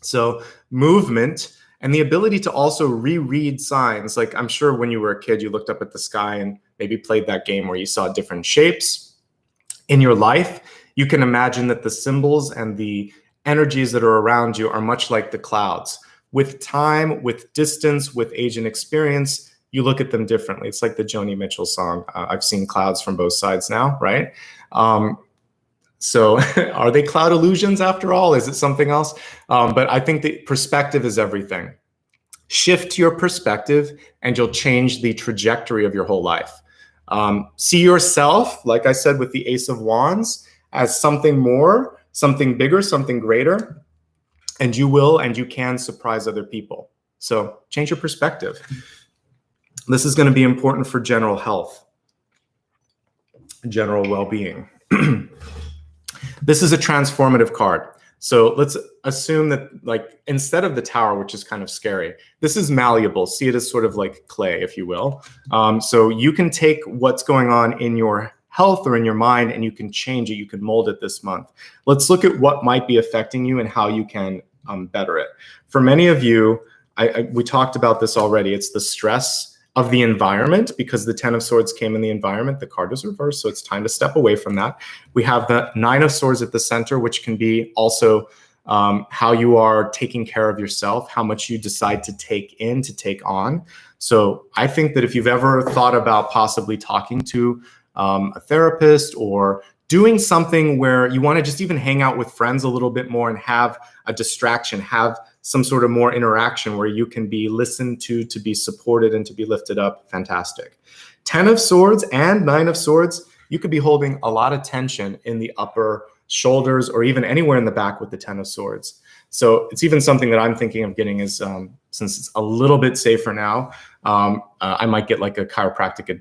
So movement and the ability to also reread signs. Like I'm sure when you were a kid, you looked up at the sky and maybe played that game where you saw different shapes. In your life, you can imagine that the symbols and the energies that are around you are much like the clouds. With time, with distance, with age and experience, you look at them differently. It's like the Joni Mitchell song, I've seen clouds from both sides now, right? So are they cloud illusions after all? Is it something else? But I think the perspective is everything. Shift your perspective and you'll change the trajectory of your whole life. See yourself, like I said with the Ace of Wands, as something more, something bigger, something greater, and you will and you can surprise other people. So change your perspective. This is going to be important for general health, general well-being. This is a transformative card. So let's assume that, like, instead of the Tower, which is kind of scary, this is malleable. See it as sort of like clay, if you will. So you can take what's going on in your health or in your mind and you can change it. You can mold it this month. Let's look at what might be affecting you and how you can better it. For many of you, we talked about this already. It's the stress of the environment, because the Ten of Swords came in the environment. The card is reversed, so it's time to step away from that. We have the Nine of Swords at the center, which can be also how you are taking care of yourself, how much you decide to take in, to take on. So I think that if you've ever thought about possibly talking to a therapist or doing something where you want to just even hang out with friends a little bit more and have a distraction, have some sort of more interaction where you can be listened to be supported and to be lifted up, fantastic. 10 of Swords and 9 of Swords, you could be holding a lot of tension in the upper shoulders or even anywhere in the back with the 10 of Swords. So it's even something that I'm thinking of getting is, since it's a little bit safer now, I might get like a chiropractic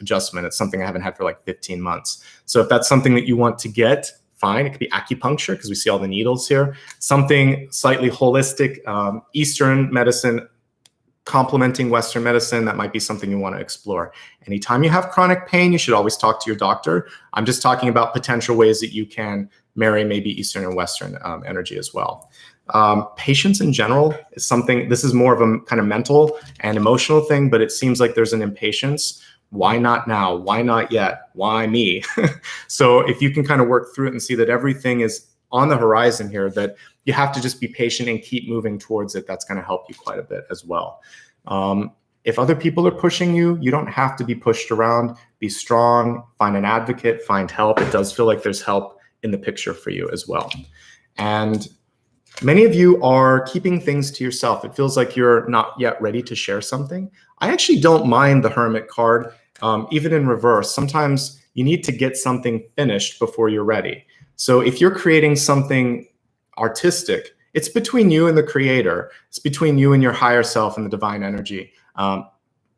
adjustment. It's something I haven't had for like 15 months. So if that's something that you want to get, fine. It could be acupuncture because we see all the needles here. Something slightly holistic, Eastern medicine, complementing Western medicine, that might be something you want to explore. Anytime you have chronic pain, you should always talk to your doctor. I'm just talking about potential ways that you can marry maybe Eastern and Western energy as well. Patience in general is something, this is more of a kind of mental and emotional thing, but it seems like there's an impatience Why not now? Why not yet? Why me? So if you can kind of work through it and see that everything is on the horizon here, that you have to just be patient and keep moving towards it, that's going to help you quite a bit as well. If other people are pushing you, you don't have to be pushed around. Be strong, find an advocate, find help. It does feel like there's help in the picture for you as well. And many of you are keeping things to yourself. It feels like you're not yet ready to share something. I actually don't mind the Hermit card, even in reverse. Sometimes you need to get something finished before you're ready. So if you're creating something artistic, it's between you and the creator. It's between you and your higher self and the divine energy,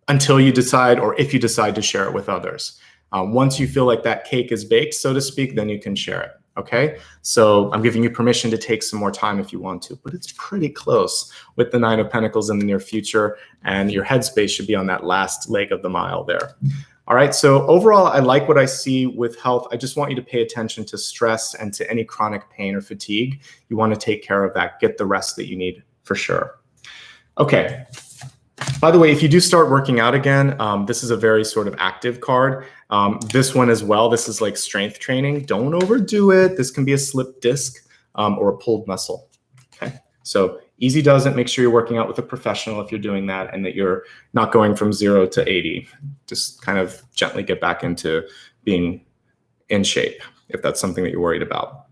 until you decide, or if you decide to share it with others. Once you feel like that cake is baked, so to speak, then you can share it. Okay, so I'm giving you permission to take some more time if you want to, but it's pretty close with the 9 of Pentacles in the near future, and your headspace should be on that last leg of the mile there. All right, so overall, I like what I see with health. I just want you to pay attention to stress and to any chronic pain or fatigue. You want to take care of that. Get the rest that you need for sure. Okay. By the way, if you do start working out again, this is a very sort of active card. This one as well, this is like strength training. Don't overdo it. This can be a slipped disc or a pulled muscle. Okay, so easy does it. Make sure you're working out with a professional if you're doing that, and that you're not going from 0 to 80. Just kind of gently get back into being in shape if that's something that you're worried about.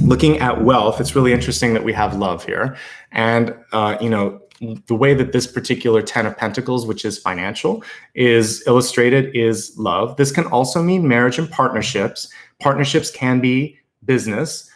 Looking at wealth, it's really interesting that we have love here. And, you know, the way that this particular 10 of Pentacles, which is financial, is illustrated is love. This can also mean marriage and partnerships. Partnerships can be business.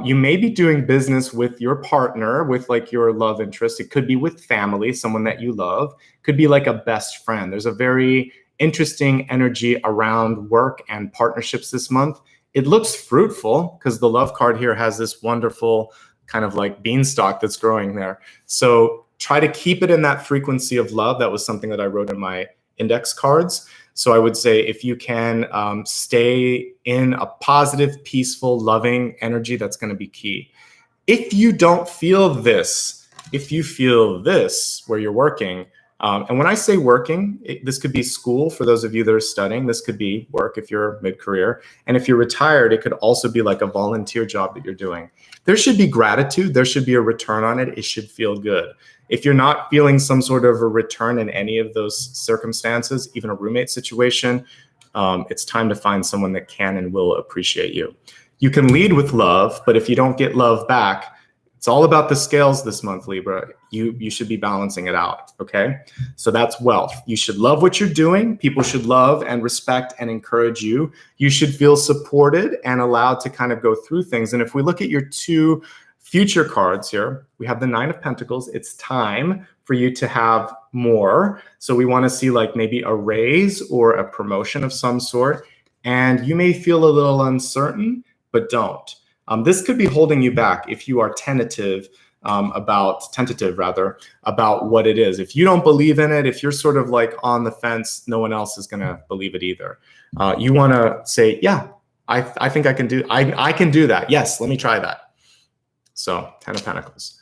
You may be doing business with your partner, with like your love interest. It could be with family, someone that you love. It could be like a best friend. There's a very interesting energy around work and partnerships this month. It looks fruitful because the love card here has this wonderful kind of like beanstalk that's growing there. So try to keep it in that frequency of love. That was something that I wrote in my index cards. So I would say if you can stay in a positive, peaceful, loving energy, that's going to be key. If you don't feel this, if you feel this where you're working, and when I say working, this could be school for those of you that are studying. This could be work if you're mid-career. And if you're retired, it could also be like a volunteer job that you're doing. There should be gratitude. There should be a return on it. It should feel good. If you're not feeling some sort of a return in any of those circumstances, even a roommate situation, it's time to find someone that can and will appreciate you. You can lead with love, but if you don't get love back, it's all about the scales this month, Libra. You should be balancing it out, okay? So that's wealth. You should love what you're doing. People should love and respect and encourage you. You should feel supported and allowed to kind of go through things. And if we look at your 2 future cards here, we have the 9 of Pentacles. It's time for you to have more. So we want to see like maybe a raise or a promotion of some sort. And you may feel a little uncertain, but don't. This could be holding you back if you are tentative about what it is. If you don't believe in it, if you're sort of like on the fence, no one else is going to believe it either. You want to say, yeah, I think I can do, I can do that. Yes, let me try that. So 10 of Pentacles.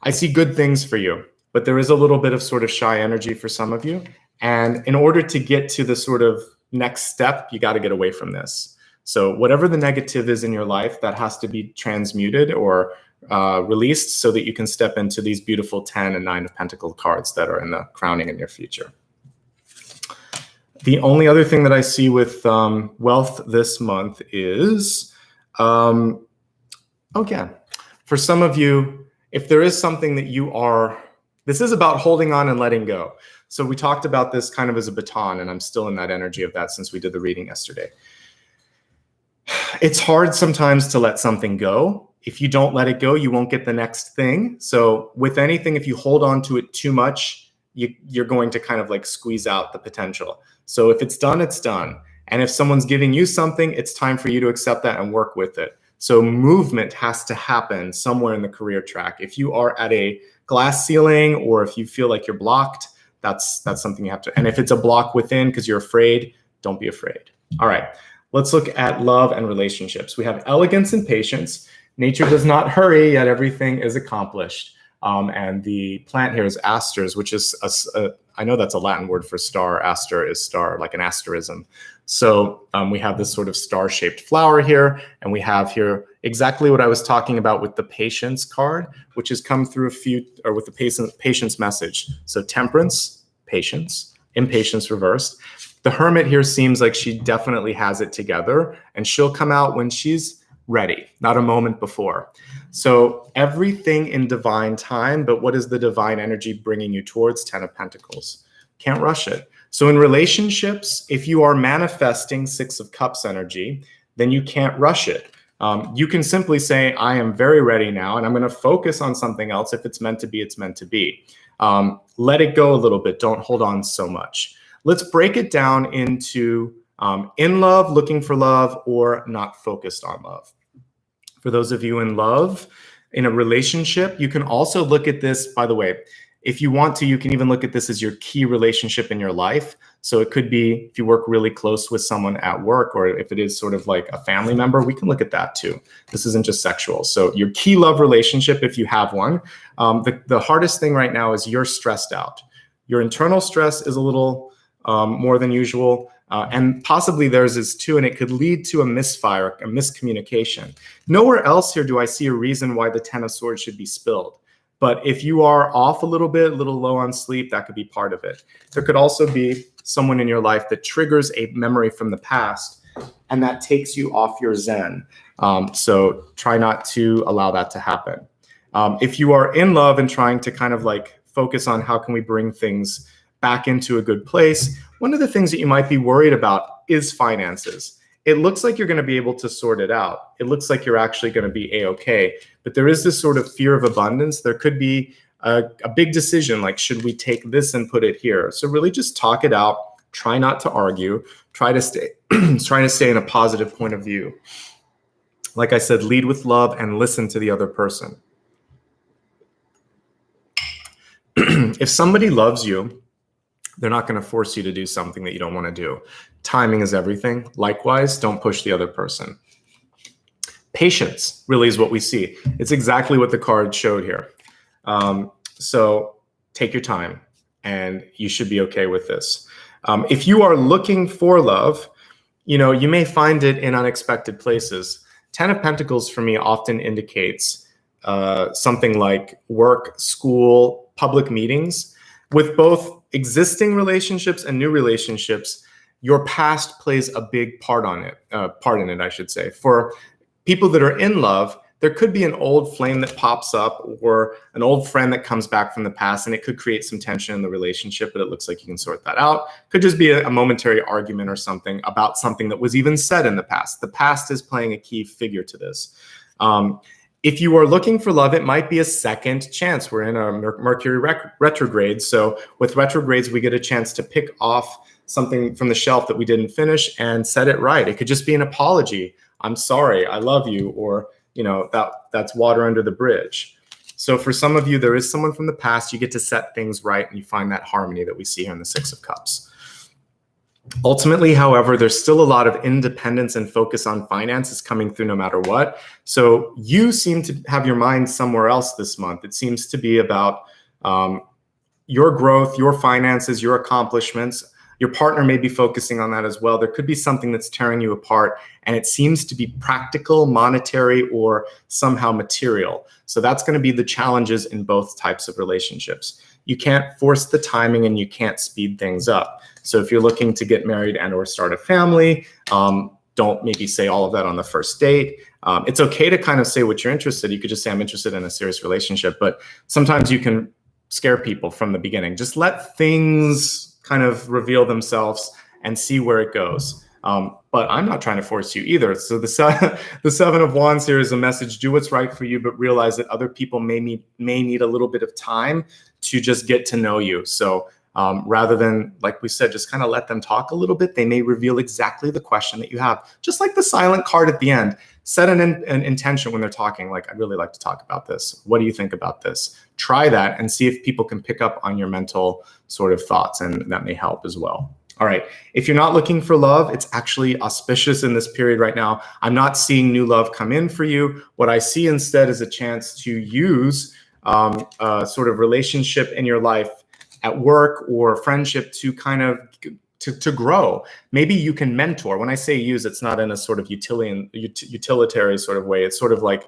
I see good things for you, but there is a little bit of sort of shy energy for some of you. And in order to get to the sort of next step, you got to get away from this. So whatever the negative is in your life, that has to be transmuted or released so that you can step into these beautiful 10 and 9 of Pentacles cards that are in the crowning in your future. The only other thing that I see with wealth this month is, for some of you, if there is something that you are, this is about holding on and letting go. So we talked about this kind of as a baton, and I'm still in that energy of that since we did the reading yesterday. It's hard sometimes to let something go. If you don't let it go, you won't get the next thing. So with anything, if you hold on to it too much, you're going to kind of like squeeze out the potential. So if it's done, it's done. And if someone's giving you something, it's time for you to accept that and work with it. So movement has to happen somewhere in the career track. If you are at a glass ceiling or if you feel like you're blocked, that's something you have to. And if it's a block within because you're afraid, don't be afraid. All right. Let's look at love and relationships. We have elegance and patience. Nature does not hurry, yet everything is accomplished. And the plant here is asters, which is, I know that's a Latin word for star. Aster is star, like an asterism. So we have this sort of star-shaped flower here, and we have here exactly what I was talking about with the patience card, which has come through with the patience message. So temperance, patience, impatience reversed. The hermit here seems like she definitely has it together, and she'll come out when she's ready, not a moment before. So everything in divine time, but what is the divine energy bringing you towards? 10 of Pentacles. Can't rush it. So in relationships, if you are manifesting 6 of Cups energy, then you can't rush it. You can simply say, I am very ready now, and I'm going to focus on something else. If it's meant to be, it's meant to be. Let it go a little bit. Don't hold on so much. Let's break it down into in love, looking for love, or not focused on love. For those of you in love, in a relationship, you can also look at this, by the way, if you want to, you can even look at this as your key relationship in your life. So it could be if you work really close with someone at work, or if it is sort of like a family member, we can look at that too. This isn't just sexual. So your key love relationship, if you have one, the hardest thing right now is you're stressed out. Your internal stress is a little more than usual. And possibly theirs is too, and it could lead to a misfire, a miscommunication. Nowhere else here do I see a reason why the 10 of Swords should be spilled. But if you are off a little bit, a little low on sleep, that could be part of it. There could also be someone in your life that triggers a memory from the past, and that takes you off your zen. So try not to allow that to happen. If you are in love and trying to kind of like focus on how can we bring things back into a good place, one of the things that you might be worried about is finances. It looks like you're going to be able to sort it out. It looks like you're actually going to be A-okay. But there is this sort of fear of abundance. There could be a big decision, like, should we take this and put it here? So really just talk it out. Try not to argue. Try to stay, trying to stay in a positive point of view. Like I said, lead with love and listen to the other person. If somebody loves you, they're not going to force you to do something that you don't want to do. Timing is everything. Likewise, don't push the other person. Patience really is what we see. It's exactly what the card showed here. So take your time, and you should be okay with this. If you are looking for love, you know, you may find it in unexpected places. 10 of Pentacles for me often indicates something like work, school, public meetings. With both existing relationships and new relationships, your past plays a big part in it, I should say. For people that are in love, there could be an old flame that pops up, or an old friend that comes back from the past, and it could create some tension in the relationship, but it looks like you can sort that out. Could just be a momentary argument or something about something that was even said in the past. The past is playing a key figure to this. If you are looking for love, it might be a second chance. We're in a Mercury retrograde. So with retrogrades, we get a chance to pick off something from the shelf that we didn't finish and set it right. It could just be an apology. I'm sorry, I love you, or, you know, that's water under the bridge. So for some of you, there is someone from the past. You get to set things right, and you find that harmony that we see here in the 6 of Cups. Ultimately, however, there's still a lot of independence and focus on finances coming through no matter what. So you seem to have your mind somewhere else this month. It seems to be about your growth, your finances, your accomplishments. Your partner may be focusing on that as well. There could be something that's tearing you apart, and it seems to be practical, monetary, or somehow material. So that's going to be the challenges in both types of relationships. You can't force the timing, and you can't speed things up. So if you're looking to get married and or start a family, don't maybe say all of that on the first date. It's okay to kind of say what you're interested in. You could just say, I'm interested in a serious relationship, but sometimes you can scare people from the beginning. Just let things kind of reveal themselves and see where it goes. But I'm not trying to force you either. So the 7 of Wands here is a message: do what's right for you, but realize that other people may need a little bit of time to just get to know you. So rather than, like we said, just kind of let them talk a little bit, they may reveal exactly the question that you have. Just like the silent card at the end, set an intention when they're talking, like, I'd really like to talk about this. What do you think about this? Try that and see if people can pick up on your mental sort of thoughts, and that may help as well. All right, if you're not looking for love, it's actually auspicious in this period right now. I'm not seeing new love come in for you. What I see instead is a chance to use sort of relationship in your life at work or friendship to kind of to grow. Maybe you can mentor. When I say use, it's not in a sort of utilitarian sort of way. It's sort of like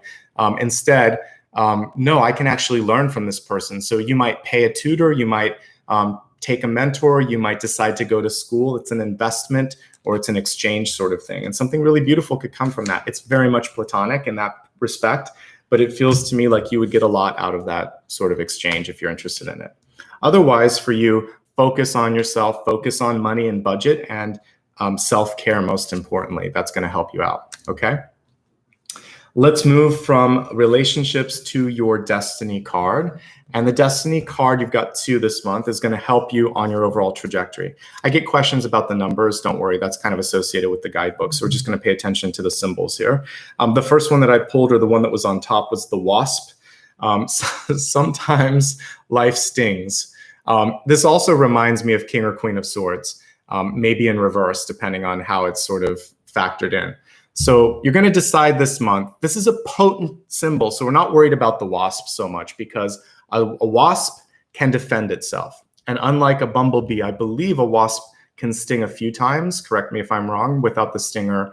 instead, no, I can actually learn from this person. So you might pay a tutor, you might take a mentor, you might decide to go to school. It's an investment or it's an exchange sort of thing. And something really beautiful could come from that. It's very much platonic in that respect, but it feels to me like you would get a lot out of that sort of exchange if you're interested in it. Otherwise, for you, focus on yourself, focus on money and budget, and self-care most importantly. That's going to help you out, okay? Let's move from relationships to your destiny card. And the destiny card, you've got 2 this month, is going to help you on your overall trajectory. I get questions about the numbers. Don't worry, that's kind of associated with the guidebook. So we're just going to pay attention to the symbols here. The first one that I pulled, or the one that was on top, was the wasp. Sometimes life stings. This also reminds me of King or Queen of Swords, maybe in reverse, depending on how it's sort of factored in. So you're going to decide this month. This is a potent symbol, so we're not worried about the wasp so much, because a wasp can defend itself. And unlike a bumblebee, I believe a wasp can sting a few times, correct me if I'm wrong, without the stinger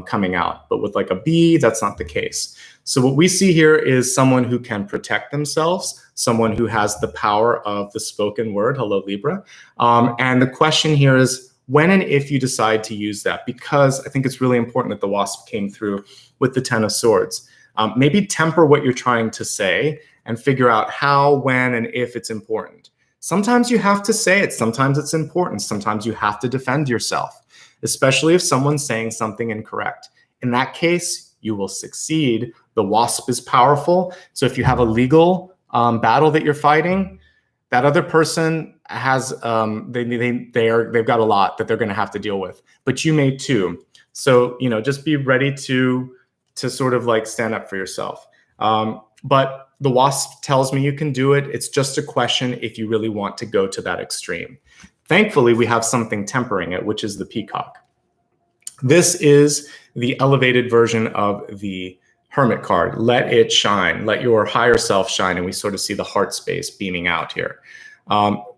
coming out. But with like a bee, that's not the case. So what we see here is someone who can protect themselves, someone who has the power of the spoken word. Hello, Libra. And the question here is when and if you decide to use that, because I think it's really important that the wasp came through with the 10 of Swords. Maybe temper what you're trying to say and figure out how, when, and if it's important. Sometimes you have to say it. Sometimes it's important. Sometimes you have to defend yourself, especially if someone's saying something incorrect. In that case, you will succeed. The wasp is powerful. So if you have a legal battle that you're fighting, that other person has, they've got a lot that they're going to have to deal with, but you may too. So, you know, just be ready to sort of like stand up for yourself. But the wasp tells me you can do it. It's just a question if you really want to go to that extreme. Thankfully, we have something tempering it, which is the peacock. This is the elevated version of the Hermit card. Let it shine. Let your higher self shine. And we sort of see the heart space beaming out here.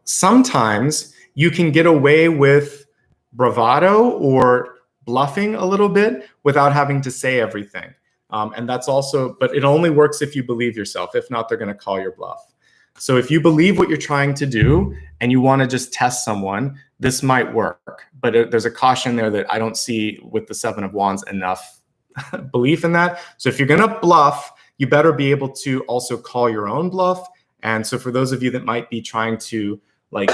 Sometimes you can get away with bravado or bluffing a little bit without having to say everything. And that's also, but it only works if you believe yourself. If not, they're going to call your bluff. So if you believe what you're trying to do and you want to just test someone, this might work. But there's a caution there that I don't see with the 7 of Wands enough belief in that. So if you're going to bluff, you better be able to also call your own bluff. And so for those of you that might be trying to like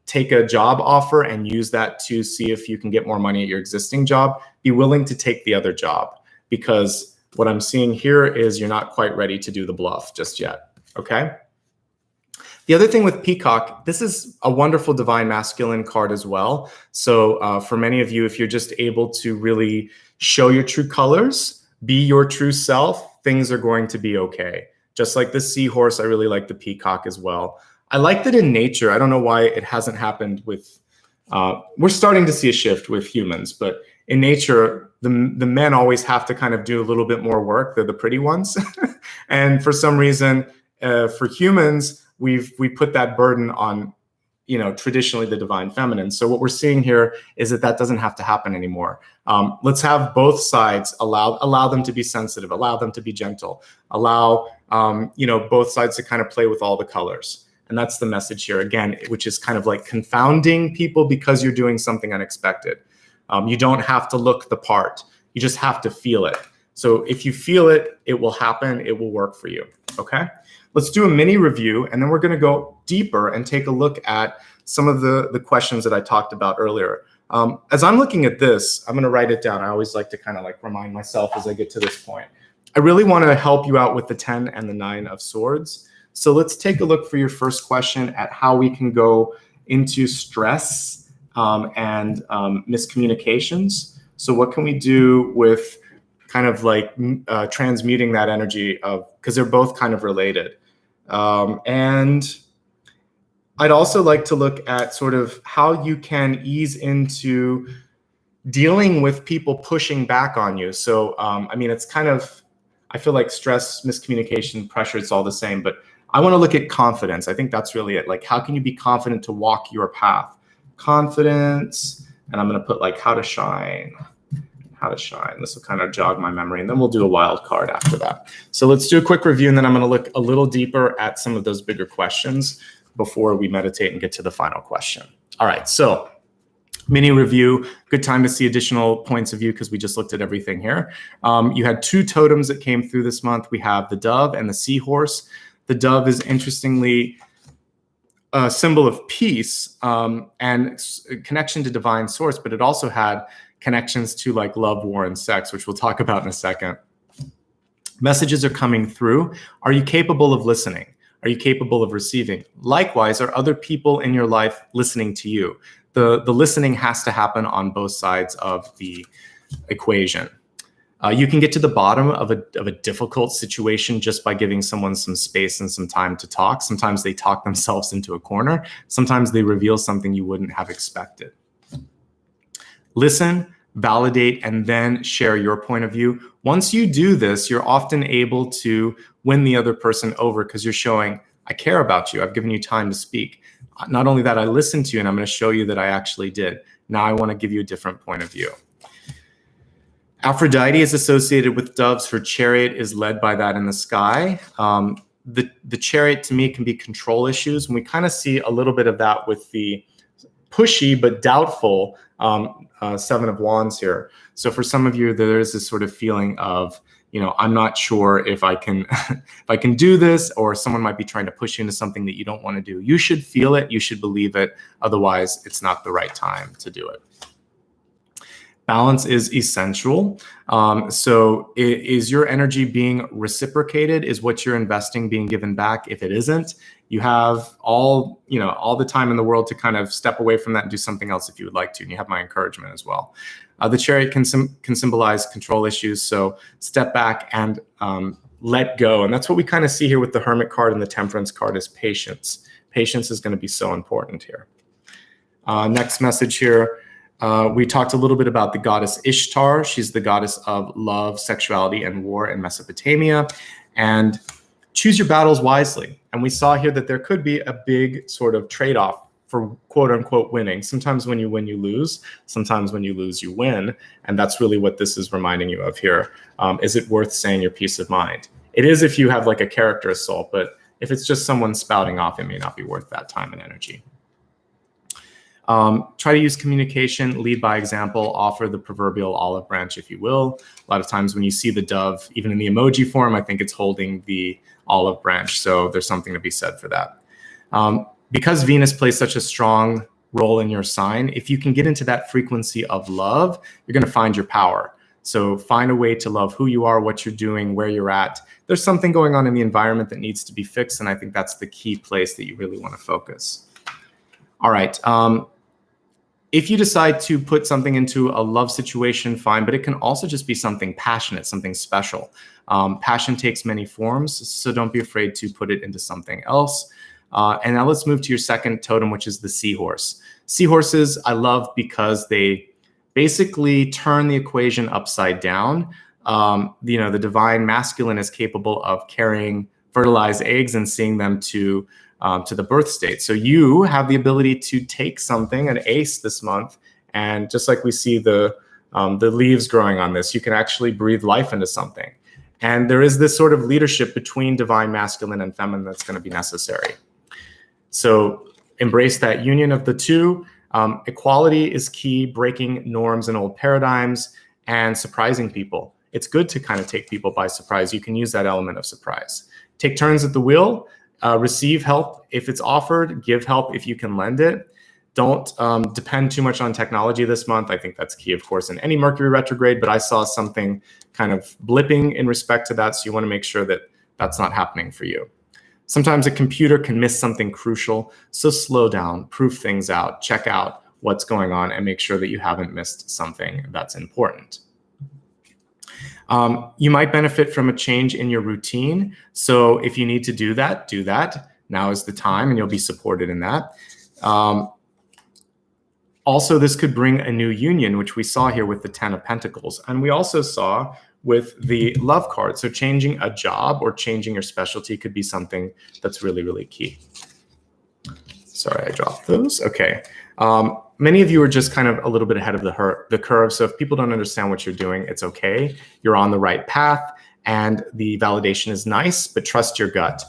take a job offer and use that to see if you can get more money at your existing job, be willing to take the other job, because what I'm seeing here is you're not quite ready to do the bluff just yet. Okay. The other thing with peacock, this is a wonderful divine masculine card as well. So for many of you, if you're just able to really show your true colors, be your true self, things are going to be okay. Just like the seahorse, I really like the peacock as well. I like that in nature. I don't know why it hasn't happened with, we're starting to see a shift with humans, but in nature, the men always have to kind of do a little bit more work. They're the pretty ones. And for some reason, for humans, we put that burden on, you know, traditionally the divine feminine. So what we're seeing here is that doesn't have to happen anymore. Let's have both sides allow them to be sensitive, allow them to be gentle, allow, you know, both sides to kind of play with all the colors. And that's the message here again, which is kind of like confounding people because you're doing something unexpected. You don't have to look the part. You just have to feel it. So if you feel it, it will happen. It will work for you. Okay. Let's do a mini review, and then we're going to go deeper and take a look at some of the questions that I talked about earlier. As I'm looking at this, I'm going to write it down. I always like to kind of like remind myself as I get to this point. I really want to help you out with the 10 and the 9 of Swords. So let's take a look for your first question at how we can go into stress and miscommunications. So what can we do with kind of like transmuting that energy of, because they're both kind of related. And I'd also like to look at sort of how you can ease into dealing with people pushing back on you. So, I mean, it's kind of, I feel like stress, miscommunication, pressure, it's all the same, but I want to look at confidence. I think that's really it. Like, how can you be confident to walk your path? Confidence, and I'm going to put like how to shine. How to shine. This will kind of jog my memory, and then we'll do a wild card after that. So let's do a quick review, and then I'm going to look a little deeper at some of those bigger questions before we meditate and get to the final question. All right, so mini review. Good time to see additional points of view because we just looked at everything here. You had 2 totems that came through this month. We have the dove and the seahorse. The dove is interestingly a symbol of peace and connection to divine source, but it also had connections to like love, war, and sex, which we'll talk about in a second. Messages are coming through. Are you capable of listening? Are you capable of receiving? Likewise, are other people in your life listening to you? The listening has to happen on both sides of the equation. You can get to the bottom of a difficult situation just by giving someone some space and some time to talk. Sometimes they talk themselves into a corner. Sometimes they reveal something you wouldn't have expected. Listen, validate, and then share your point of view. Once you do this, you're often able to win the other person over because you're showing, I care about you. I've given you time to speak. Not only that, I listened to you, and I'm going to show you that I actually did. Now I want to give you a different point of view. Aphrodite is associated with doves. Her chariot is led by that in the sky. The chariot to me can be control issues, and we kind of see a little bit of that with the pushy but doubtful 7 of Wands here. So for some of you, there is this sort of feeling of, I'm not sure if I can if I can do this, or someone might be trying to push you into something that you don't want to do. You should feel it. You should believe it. Otherwise, it's not the right time to do it. Balance is essential. So is your energy being reciprocated? Is what you're investing being given back? If it isn't, you have all the time in the world to kind of step away from that and do something else if you would like to. And you have my encouragement as well. The chariot can symbolize control issues. So step back and let go. And that's what we kind of see here with the Hermit card and the Temperance card is patience. Patience is going to be so important here. Next message here. We talked a little bit about the goddess Ishtar. She's the goddess of love, sexuality, and war in Mesopotamia. And choose your battles wisely. And we saw here that there could be a big sort of trade-off for quote unquote winning. Sometimes when you win, you lose. Sometimes when you lose, you win. And that's really what this is reminding you of here. Is it worth saying your peace of mind? It is if you have like a character assault, but if it's just someone spouting off, it may not be worth that time and energy. Try to use communication, lead by example, offer the proverbial olive branch, if you will. A lot of times when you see the dove, even in the emoji form, I think it's holding the olive branch. So there's something to be said for that. Because Venus plays such a strong role in your sign, if you can get into that frequency of love, you're going to find your power. So find a way to love who you are, what you're doing, where you're at. There's something going on in the environment that needs to be fixed. And I think that's the key place that you really want to focus. All right. If you decide to put something into a love situation, fine, but it can also just be something passionate, something special. Passion takes many forms, so don't be afraid to put it into something else. And now let's move to your second totem, which is the seahorse. Seahorses I love because they basically turn the equation upside down. The divine masculine is capable of carrying fertilized eggs and seeing them to the birth state. So you have the ability to take something, an ace this month, and just like we see the leaves growing on this, you can actually breathe life into something. And there is this sort of leadership between divine masculine and feminine that's going to be necessary. So embrace that union of the two. Equality is key, breaking norms and old paradigms, and surprising people. It's good to kind of take people by surprise. You can use that element of surprise. Take turns at the wheel. Receive help if it's offered, give help if you can lend it. Don't depend too much on technology this month. I think that's key, of course, in any Mercury retrograde, but I saw something kind of blipping in respect to that, so you want to make sure that that's not happening for you. Sometimes a computer can miss something crucial, so slow down, proof things out, check out what's going on, and make sure that you haven't missed something that's important. You might benefit from a change in your routine. So if you need to do that, do that. Now is the time, and you'll be supported in that. Also, this could bring a new union, which we saw here with the 10 of Pentacles. And we also saw with the love card. So changing a job or changing your specialty could be something that's really, really key. Sorry, I dropped those. Okay. Many of you are just kind of a little bit ahead of the curve. So if people don't understand what you're doing, it's okay. You're on the right path and the validation is nice, but trust your gut.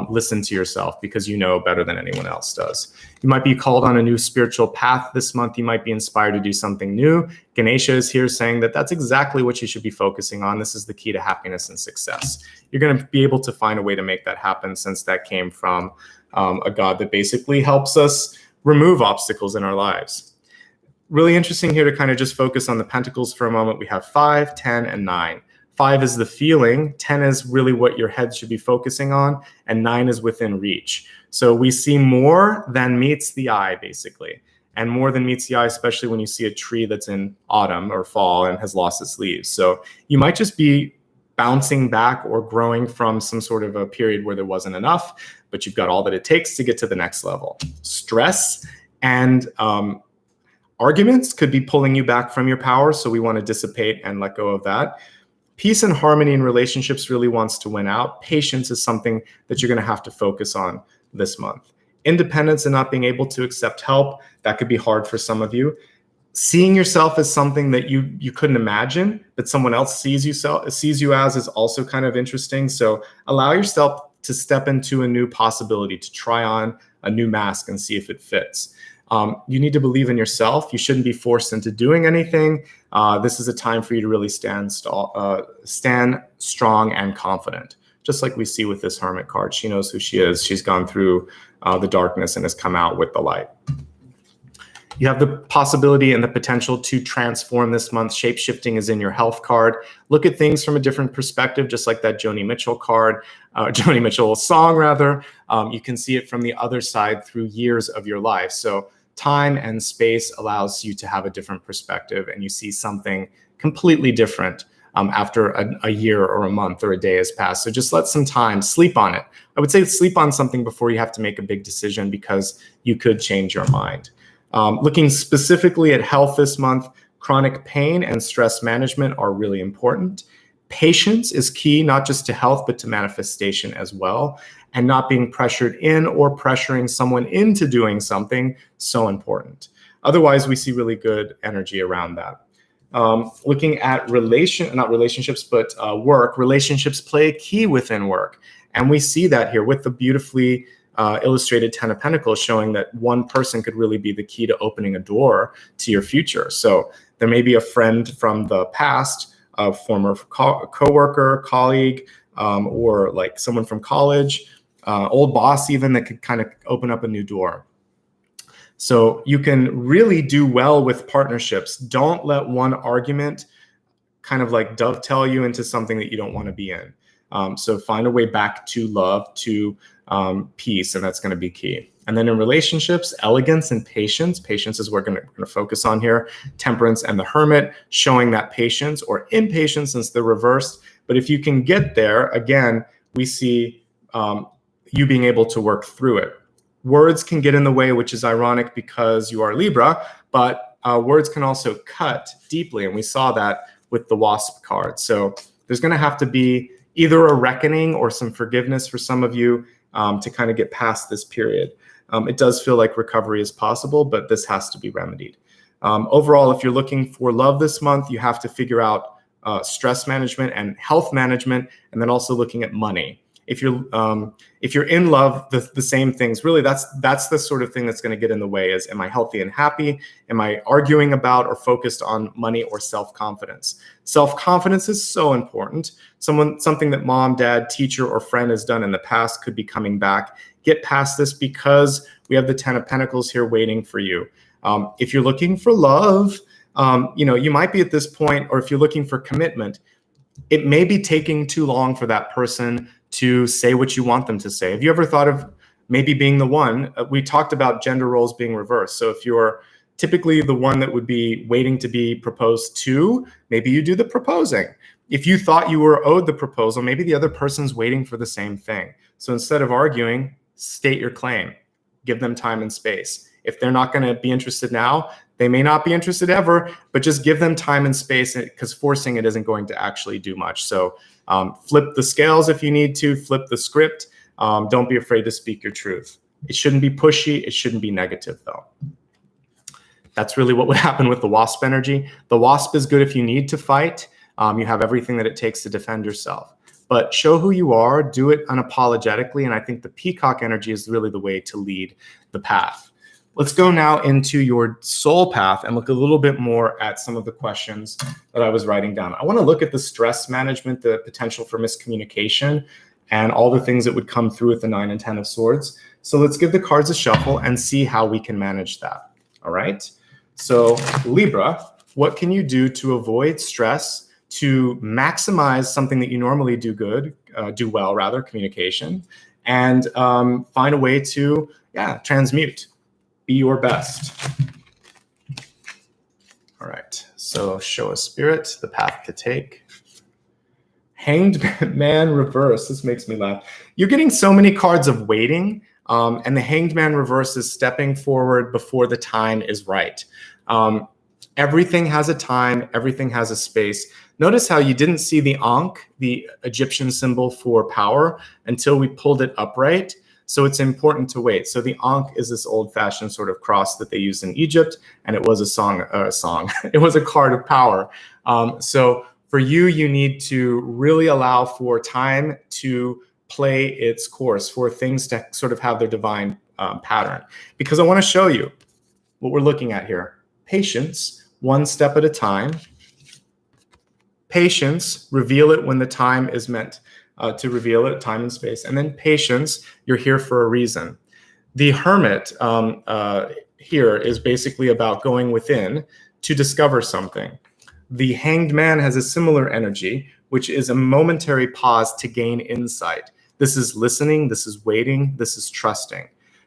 Listen to yourself because you know better than anyone else does. You might be called on a new spiritual path this month. You might be inspired to do something new. Ganesha is here saying that that's exactly what you should be focusing on. This is the key to happiness and success. You're going to be able to find a way to make that happen, since that came from a god that basically helps us remove obstacles in our lives. Really interesting here to kind of just focus on the pentacles for a moment. We have 5, 10, and 9. 5 is the feeling, 10 is really what your head should be focusing on, and 9 is within reach. So we see more than meets the eye, basically. And more than meets the eye, especially when you see a tree that's in autumn or fall and has lost its leaves. So you might just be bouncing back or growing from some sort of a period where there wasn't enough, but you've got all that it takes to get to the next level. Stress and arguments could be pulling you back from your power, so we want to dissipate and let go of that. Peace and harmony in relationships really wants to win out. Patience is something that you're going to have to focus on this month. Independence and not being able to accept help, that could be hard for some of you. Seeing yourself as something that you couldn't imagine, that someone else sees you as, is also kind of interesting. So allow yourself to step into a new possibility, to try on a new mask and see if it fits. You need to believe in yourself. You shouldn't be forced into doing anything. This is a time for you to really stand strong and confident, just like we see with this Hermit card. She knows who she is. She's gone through the darkness and has come out with the light. You have the possibility and the potential to transform this month. Shape-shifting is in your health card. Look at things from a different perspective, just like that Joni Mitchell card, Joni Mitchell song rather. You can see it from the other side through years of your life. So time and space allows you to have a different perspective, and you see something completely different after a year or a month or a day has passed. So just let some time, sleep on it. I would say sleep on something before you have to make a big decision, because you could change your mind. Looking specifically at health this month, chronic pain and stress management are really important. Patience is key, not just to health, but to manifestation as well. And not being pressured in or pressuring someone into doing something, so important. Otherwise, we see really good energy around that. Looking at work, relationships play a key within work. And we see that here with the beautifully illustrated 10 of Pentacles, showing that one person could really be the key to opening a door to your future. So there may be a friend from the past, a former coworker, colleague, or like someone from college, old boss even, that could kind of open up a new door. So you can really do well with partnerships. Don't let one argument kind of like dovetail you into something that you don't want to be in. So find a way back to love, to peace, and that's going to be key. And then in relationships, elegance and patience. Patience is what we're going to focus on here. Temperance and the Hermit, showing that patience or impatience, since they're reversed. But if you can get there, again, we see you being able to work through it. Words can get in the way, which is ironic because you are Libra, but words can also cut deeply. And we saw that with the Wasp card. So there's going to have to be either a reckoning or some forgiveness for some of you to kind of get past this period. It does feel like recovery is possible, but this has to be remedied. Overall, if you're looking for love this month, you have to figure out stress management and health management, and then also looking at money. If you're in love, the same things, really, that's the sort of thing that's going to get in the way. Is, am I healthy and happy? Am I arguing about or focused on money or self-confidence? Self-confidence is so important. Something that mom, dad, teacher, or friend has done in the past could be coming back. Get past this, because we have the 10 of Pentacles here waiting for you. If you're looking for love, you might be at this point, or if you're looking for commitment, it may be taking too long for that person to say what you want them to say. Have you ever thought of maybe being the one? We talked about gender roles being reversed. So if you're typically the one that would be waiting to be proposed to, maybe you do the proposing. If you thought you were owed the proposal, maybe the other person's waiting for the same thing. So instead of arguing, state your claim. Give them time and space. If they're not going to be interested now, they may not be interested ever, but just give them time and space, because forcing it isn't going to actually do much. So flip the scales if you need to, flip the script. Don't be afraid to speak your truth. It shouldn't be pushy. It shouldn't be negative, though. That's really what would happen with the wasp energy. The wasp is good if you need to fight. You have everything that it takes to defend yourself. But show who you are, do it unapologetically, and I think the peacock energy is really the way to lead the path. Let's go now into your soul path and look a little bit more at some of the questions that I was writing down. I want to look at the stress management, the potential for miscommunication, and all the things that would come through with the 9 and 10 of swords. So let's give the cards a shuffle and see how we can manage that. All right. So Libra, what can you do to avoid stress, to maximize something that you normally do well, communication, and find a way to, transmute, be your best. All right, so show us spirit, the path to take. Hanged Man reverse, this makes me laugh. You're getting so many cards of waiting, and the Hanged Man reverse is stepping forward before the time is right. Everything has a time, everything has a space. Notice how you didn't see the Ankh, the Egyptian symbol for power, until we pulled it upright. So it's important to wait. So the Ankh is this old-fashioned sort of cross that they used in Egypt, and it was it was a card of power. So for you, you need to really allow for time to play its course, for things to sort of have their divine pattern. Because I want to show you what we're looking at here. Patience, one step at a time. Patience, reveal it when the time is meant to reveal it, time and space. And then patience, you're here for a reason. The Hermit here is basically about going within to discover something. The Hanged Man has a similar energy, which is a momentary pause to gain insight. This is listening, this is waiting, this is trusting.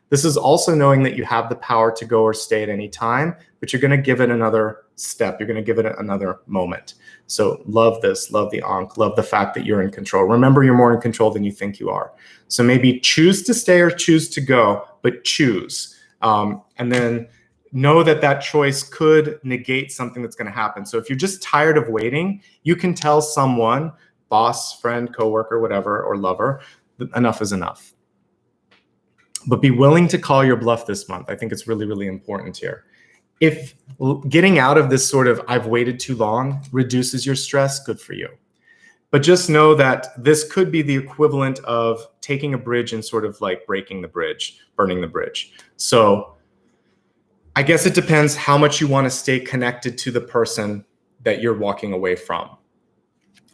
This is also knowing that you have the power to go or stay at any time, but you're going to give it another step. You're going to give it another moment. So love this, love the Ankh, love the fact that you're in control. Remember, you're more in control than you think you are. So maybe choose to stay or choose to go, but choose. And then know that that choice could negate something that's going to happen. So if you're just tired of waiting, you can tell someone, boss, friend, coworker, whatever, or lover, that enough is enough. But be willing to call your bluff this month. I think it's really, really important here. If getting out of this sort of I've waited too long reduces your stress, good for you. But just know that this could be the equivalent of taking a bridge and sort of like breaking the bridge, burning the bridge. So I guess it depends how much you want to stay connected to the person that you're walking away from.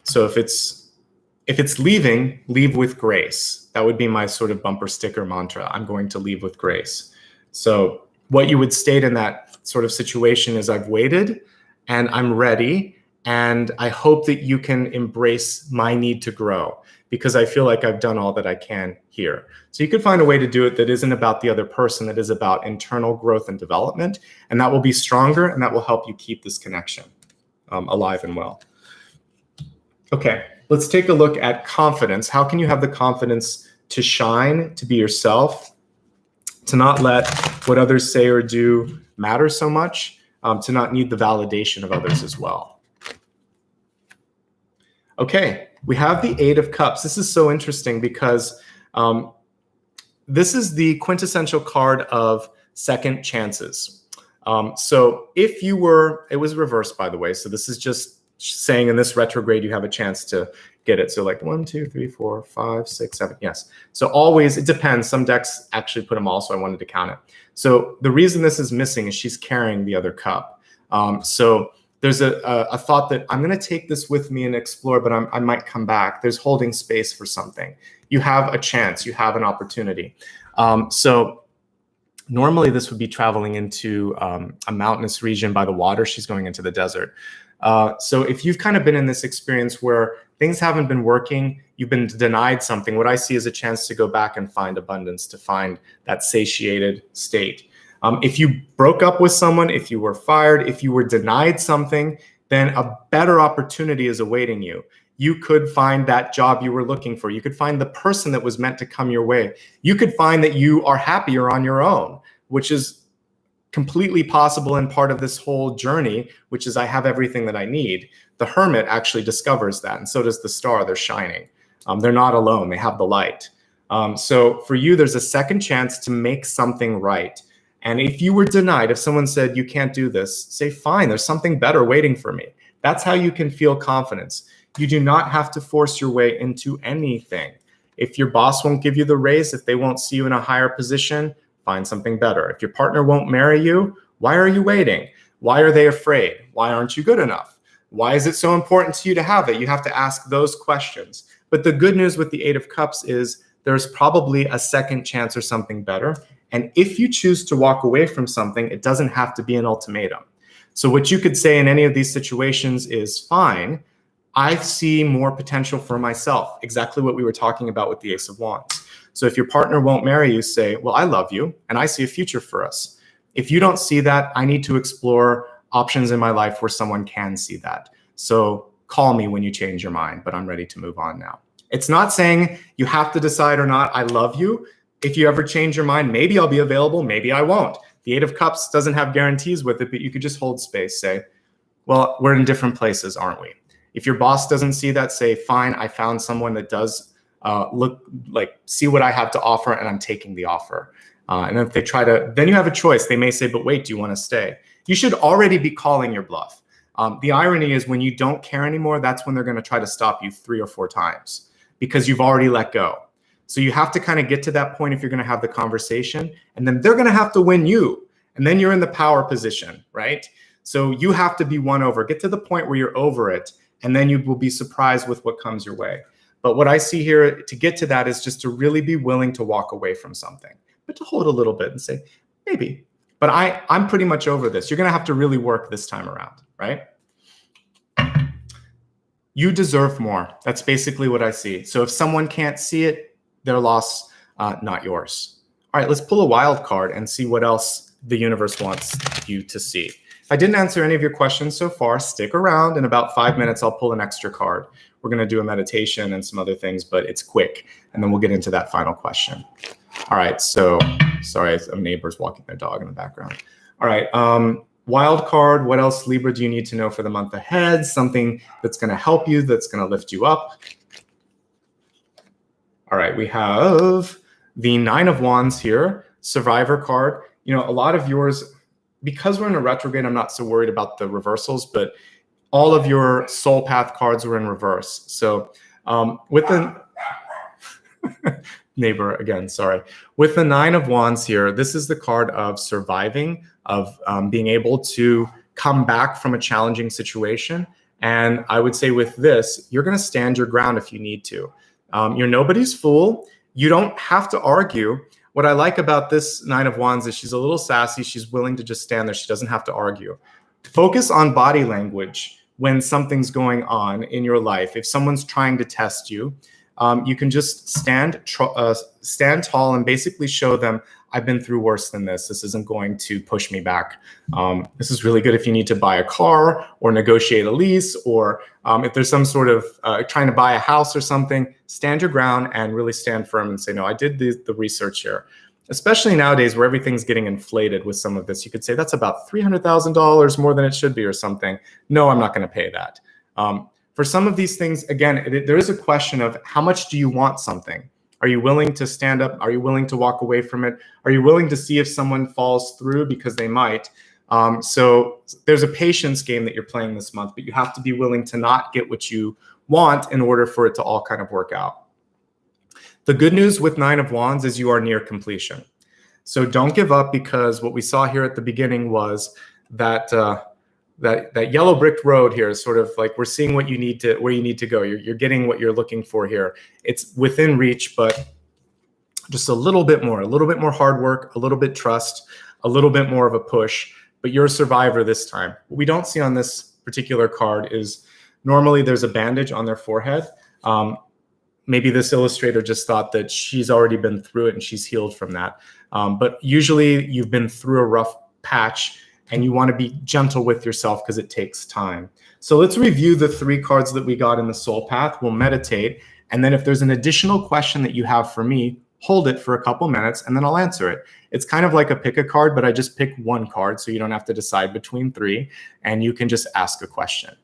So if it's leaving, leave with grace. That would be my sort of bumper sticker mantra. I'm going to leave with grace. So what you would state in that sort of situation is I've waited and I'm ready. And I hope that you can embrace my need to grow because I feel like I've done all that I can here. So you could find a way to do it that isn't about the other person, that is about internal growth and development. And that will be stronger and that will help you keep this connection alive and well. Okay, let's take a look at confidence. How can you have the confidence to shine, to be yourself, to not let what others say or do matter so much, to not need the validation of others as well? Okay, we have the Eight of Cups. This is so interesting because this is the quintessential card of second chances. So if you were, it was reversed, by the way, so this is just saying in this retrograde you have a chance to get it. So like 1, 2, 3, 4, 5, 6, 7, yes. So always, it depends. Some decks actually put them all, so I wanted to count it. So the reason this is missing is she's carrying the other cup. So there's a thought that I'm going to take this with me and explore, but I might come back. There's holding space for something. You have a chance. You have an opportunity. So normally this would be traveling into a mountainous region by the water. She's going into the desert. So if you've kind of been in this experience where things haven't been working, you've been denied something, what I see is a chance to go back and find abundance, to find that satiated state. If you broke up with someone, if you were fired, if you were denied something, then a better opportunity is awaiting you. You could find that job you were looking for. You could find the person that was meant to come your way. You could find that you are happier on your own, which is completely possible and part of this whole journey, which is I have everything that I need. The hermit actually discovers that, and so does the star. They're shining. They're not alone. They have the light. So for you, there's a second chance to make something right. And if you were denied, if someone said, you can't do this, say, fine, there's something better waiting for me. That's how you can feel confidence. You do not have to force your way into anything. If your boss won't give you the raise, if they won't see you in a higher position, find something better. If your partner won't marry you, why are you waiting? Why are they afraid? Why aren't you good enough? Why is it so important to you to have it? You have to ask those questions. But the good news with the Eight of Cups is there's probably a second chance or something better. And if you choose to walk away from something, it doesn't have to be an ultimatum. So what you could say in any of these situations is, fine, I see more potential for myself, exactly what we were talking about with the Ace of Wands. So if your partner won't marry you, say, well, I love you and I see a future for us. If you don't see that, I need to explore options in my life where someone can see that. So call me when you change your mind, but I'm ready to move on now. It's not saying you have to decide or not, I love you. If you ever change your mind, maybe I'll be available, maybe I won't. The Eight of Cups doesn't have guarantees with it, but you could just hold space, say, well, we're in different places, aren't we? If your boss doesn't see that, say, fine, I found someone that does see what I have to offer and I'm taking the offer. And if they try to, then you have a choice. They may say, but wait, do you want to stay? You should already be calling your bluff. The irony is when you don't care anymore, that's when they're going to try to stop you 3 or 4 times because you've already let go. So you have to kind of get to that point if you're going to have the conversation, and then they're going to have to win you. And then you're in the power position, right? So you have to be won over. Get to the point where you're over it, and then you will be surprised with what comes your way. But what I see here to get to that is just to really be willing to walk away from something, but to hold a little bit and say, maybe, but I'm pretty much over this. You're going to have to really work this time around, right? You deserve more. That's basically what I see. So if someone can't see it, their loss, not yours. All right, let's pull a wild card and see what else the universe wants you to see. If I didn't answer any of your questions so far, stick around. In about 5 minutes, I'll pull an extra card. We're going to do a meditation and some other things, but it's quick. And then we'll get into that final question. All right, so sorry, a neighbor's walking their dog in the background. All right, wild card, what else, Libra, do you need to know for the month ahead? Something that's going to help you, that's going to lift you up. All right, we have the Nine of Wands here, Survivor card. You know, a lot of yours, because we're in a retrograde, I'm not so worried about the reversals, but all of your soul path cards were in reverse. So with the neighbor again, sorry. With the Nine of Wands here, this is the card of surviving, of being able to come back from a challenging situation. And I would say with this, you're going to stand your ground if you need to. You're nobody's fool. You don't have to argue. What I like about this Nine of Wands is she's a little sassy. She's willing to just stand there. She doesn't have to argue. Focus on body language when something's going on in your life. If someone's trying to test you, you can just stand tall and basically show them, I've been through worse than this. This isn't going to push me back. This is really good if you need to buy a car or negotiate a lease, or if there's some sort of trying to buy a house or something, stand your ground and really stand firm and say, no, I did the research here. Especially nowadays where everything's getting inflated with some of this. You could say that's about $300,000 more than it should be or something. No, I'm not going to pay that. For some of these things, again, there is a question of how much do you want something? Are you willing to stand up? Are you willing to walk away from it? Are you willing to see if someone falls through, because they might? So there's a patience game that you're playing this month, but you have to be willing to not get what you want in order for it to all kind of work out. The good news with Nine of Wands is you are near completion. So don't give up, because what we saw here at the beginning was that that yellow brick road here is sort of like we're seeing what you need to, where you need to go. You're getting what you're looking for here. It's within reach, but just a little bit more hard work, a little bit trust, a little bit more of a push, but you're a survivor this time. What we don't see on this particular card is normally there's a bandage on their forehead. Maybe this illustrator just thought that she's already been through it and she's healed from that. But usually you've been through a rough patch and you want to be gentle with yourself because it takes time. So let's review the 3 cards that we got in the soul path. We'll meditate. And then if there's an additional question that you have for me, hold it for a couple minutes, and then I'll answer it. It's kind of like a pick a card, but I just pick one card, so you don't have to decide between three, and you can just ask a question.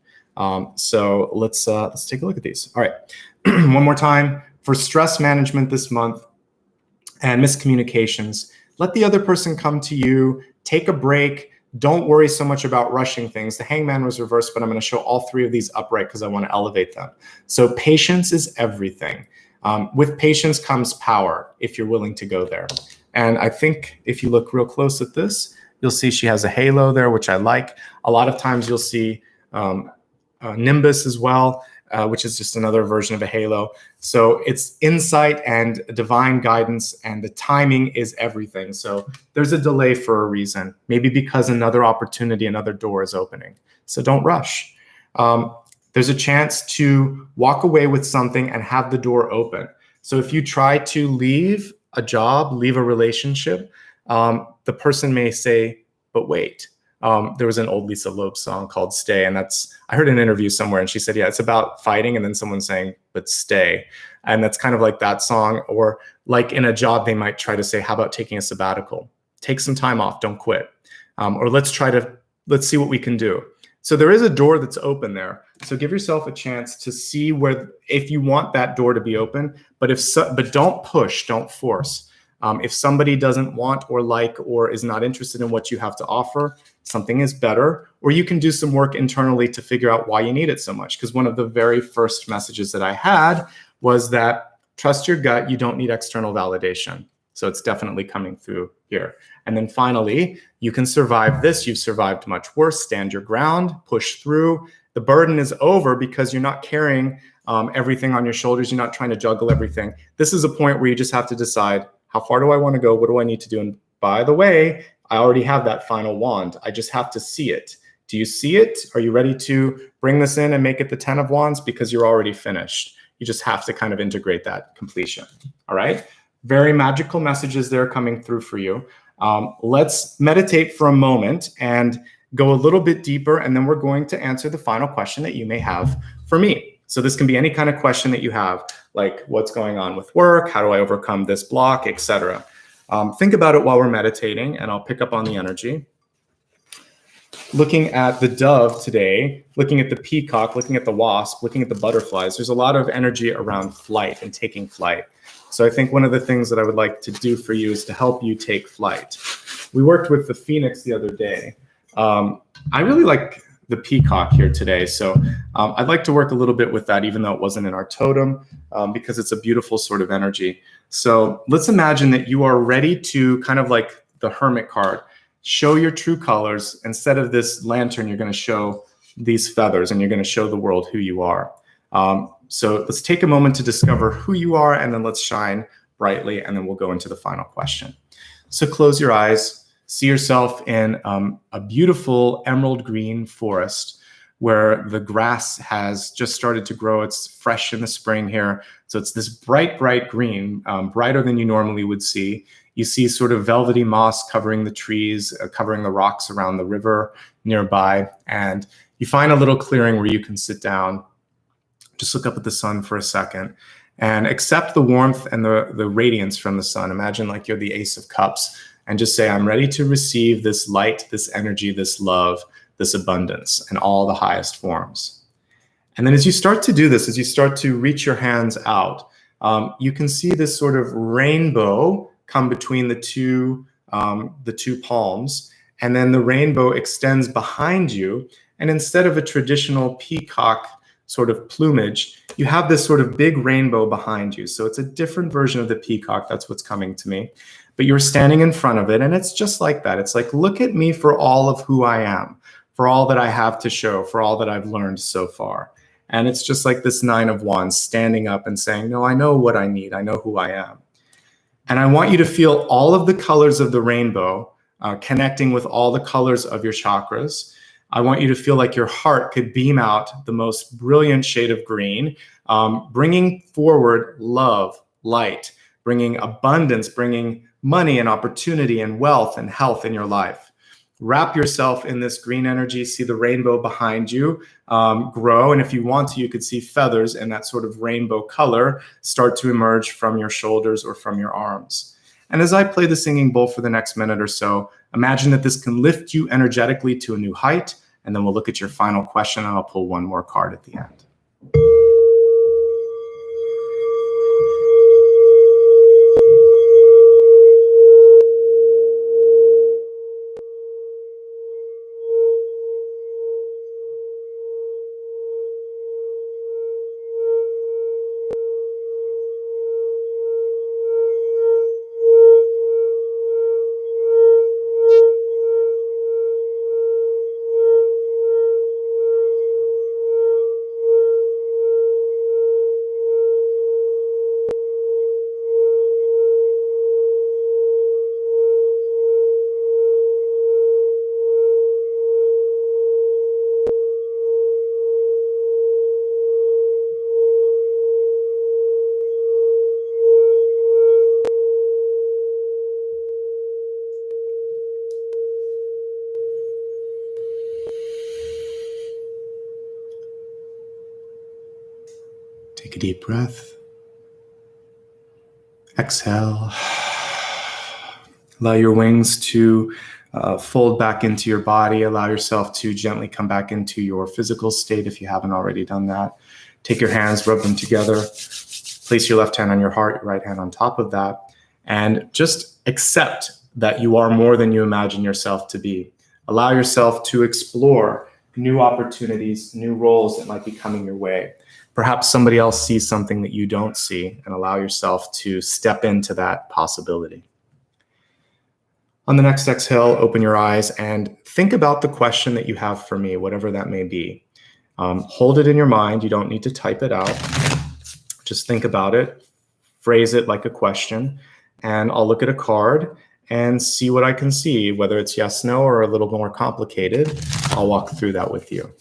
So let's take a look at these. All right, one more time. For stress management this month and miscommunications, let the other person come to you, take a break. Don't worry so much about rushing things. The hangman was reversed, but I'm going to show all three of these upright because I want to elevate them. So patience is everything. With patience comes power, if you're willing to go there. And I think if you look real close at this, you'll see she has a halo there, which I like. A lot of times you'll see nimbus as well, which is just another version of a halo. So it's insight and divine guidance, and the timing is everything. So there's a delay for a reason, maybe because another opportunity, another door is opening. So don't rush. There's a chance to walk away with something and have the door open. So if you try to leave a job, leave a relationship, the person may say, but wait. There was an old Lisa Loeb song called Stay, and I heard an interview somewhere, and she said, yeah, it's about fighting, and then someone saying, but stay. And that's kind of like that song. Or like in a job, they might try to say, how about taking a sabbatical? Take some time off, don't quit. Or let's see what we can do. So there is a door that's open there. So give yourself a chance to see if you want that door to be open, but don't push, don't force. If somebody doesn't want or like or is not interested in what you have to offer, something is better, or you can do some work internally to figure out why you need it so much. Because one of the very first messages that I had was that trust your gut, you don't need external validation. So it's definitely coming through here. And then finally, you can survive this. You've survived much worse. Stand your ground, push through. The burden is over because you're not carrying everything on your shoulders. You're not trying to juggle everything. This is a point where you just have to decide, how far do I want to go? What do I need to do? And by the way, I already have that final wand. I just have to see it. Do you see it? Are you ready to bring this in and make it the 10 of wands? Because you're already finished. You just have to kind of integrate that completion. All right. Very magical messages there coming through for you. Let's meditate for a moment and go a little bit deeper, and then we're going to answer the final question that you may have for me. So this can be any kind of question that you have, like what's going on with work, how do I overcome this block, etc. Think about it while we're meditating, and I'll pick up on the energy. Looking at the dove today, looking at the peacock, looking at the wasp, looking at the butterflies, there's a lot of energy around flight and taking flight. So I think one of the things that I would like to do for you is to help you take flight. We worked with the phoenix the other day. I really like the peacock here today. So I'd like to work a little bit with that, even though it wasn't in our totem, because it's a beautiful sort of energy. So let's imagine that you are ready to, kind of like the hermit card, show your true colors. Instead of this lantern, you're going to show these feathers, and you're going to show the world who you are. So let's take a moment to discover who you are, and then let's shine brightly, and then we'll go into the final question. So close your eyes, see yourself in a beautiful emerald green forest where the grass has just started to grow. It's fresh in the spring here. So it's this bright, bright green, brighter than you normally would see. You see sort of velvety moss covering the trees, covering the rocks around the river nearby. And you find a little clearing where you can sit down. Just look up at the sun for a second and accept the warmth and the radiance from the sun. Imagine like you're the Ace of Cups, and just say, I'm ready to receive this light, this energy, this love, this abundance, and all the highest forms. And then as you start to do this, as you start to reach your hands out, you can see this sort of rainbow come between the two palms, and then the rainbow extends behind you. And instead of a traditional peacock sort of plumage, you have this sort of big rainbow behind you. So it's a different version of the peacock. That's what's coming to me. But you're standing in front of it, and it's just like that. It's like, look at me for all of who I am, for all that I have to show, for all that I've learned so far. And it's just like this 9 of wands standing up and saying, no, I know what I need. I know who I am. And I want you to feel all of the colors of the rainbow connecting with all the colors of your chakras. I want you to feel like your heart could beam out the most brilliant shade of green, bringing forward love, light, bringing abundance, bringing money and opportunity and wealth and health in your life. wrap yourself in this green energy, see the rainbow behind you grow. And if you want to, you could see feathers and that sort of rainbow color start to emerge from your shoulders or from your arms. And as I play the singing bowl for the next minute or so, imagine that this can lift you energetically to a new height. And then we'll look at your final question, and I'll pull one more card at the end. Take a deep breath. Exhale. Allow your wings to fold back into your body. Allow yourself to gently come back into your physical state if you haven't already done that. Take your hands, rub them together. Place your left hand on your heart, your right hand on top of that. And just accept that you are more than you imagine yourself to be. Allow yourself to explore new opportunities, new roles that might be coming your way. Perhaps somebody else sees something that you don't see, and allow yourself to step into that possibility. On the next exhale, open your eyes and think about the question that you have for me, whatever that may be. Hold it in your mind. You don't need to type it out. Just think about it, phrase it like a question, and I'll look at a card and see what I can see, whether it's yes, no, or a little more complicated. I'll walk through that with you.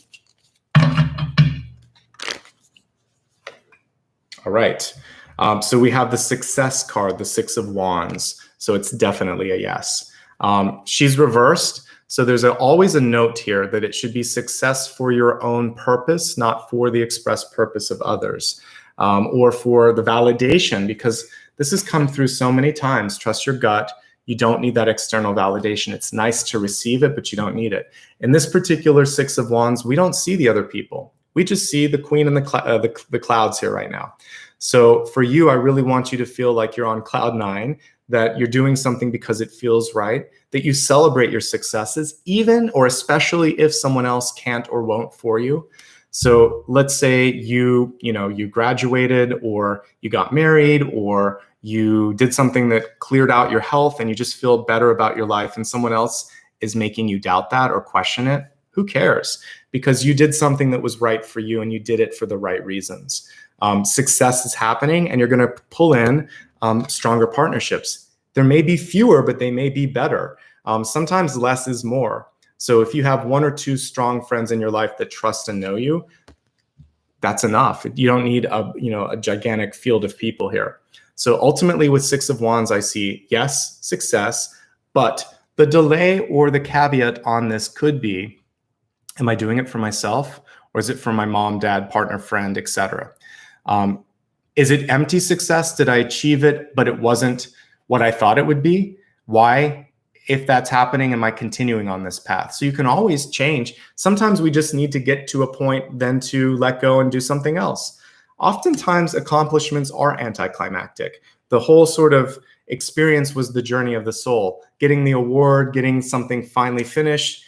All right, so we have the success card, the Six of Wands. So it's definitely a yes. She's reversed. So there's always a note here that it should be success for your own purpose, not for the express purpose of others, or for the validation, because this has come through so many times. Trust your gut. You don't need that external validation. It's nice to receive it, but you don't need it. In this particular Six of Wands, we don't see the other people. We just see the queen and the clouds here right now. So for you, I really want you to feel like you're on cloud nine, that you're doing something because it feels right, that you celebrate your successes, even or especially if someone else can't or won't for you. So let's say you graduated, or you got married, or you did something that cleared out your health and you just feel better about your life, and someone else is making you doubt that or question it. Who cares? Because you did something that was right for you and you did it for the right reasons. Success is happening, and you're going to pull in stronger partnerships. There may be fewer, but they may be better. Sometimes less is more. So if you have one or two strong friends in your life that trust and know you, that's enough. You don't need a gigantic field of people here. So ultimately with Six of Wands, I see, yes, success, but the delay or the caveat on this could be, am I doing it for myself, or is it for my mom, dad, partner, friend, etc.? Is it empty success? Did I achieve it, but it wasn't what I thought it would be? Why? If that's happening, am I continuing on this path? So you can always change. Sometimes we just need to get to a point then to let go and do something else. Oftentimes accomplishments are anticlimactic. The whole sort of experience was the journey of the soul. Getting the award, getting something finally finished,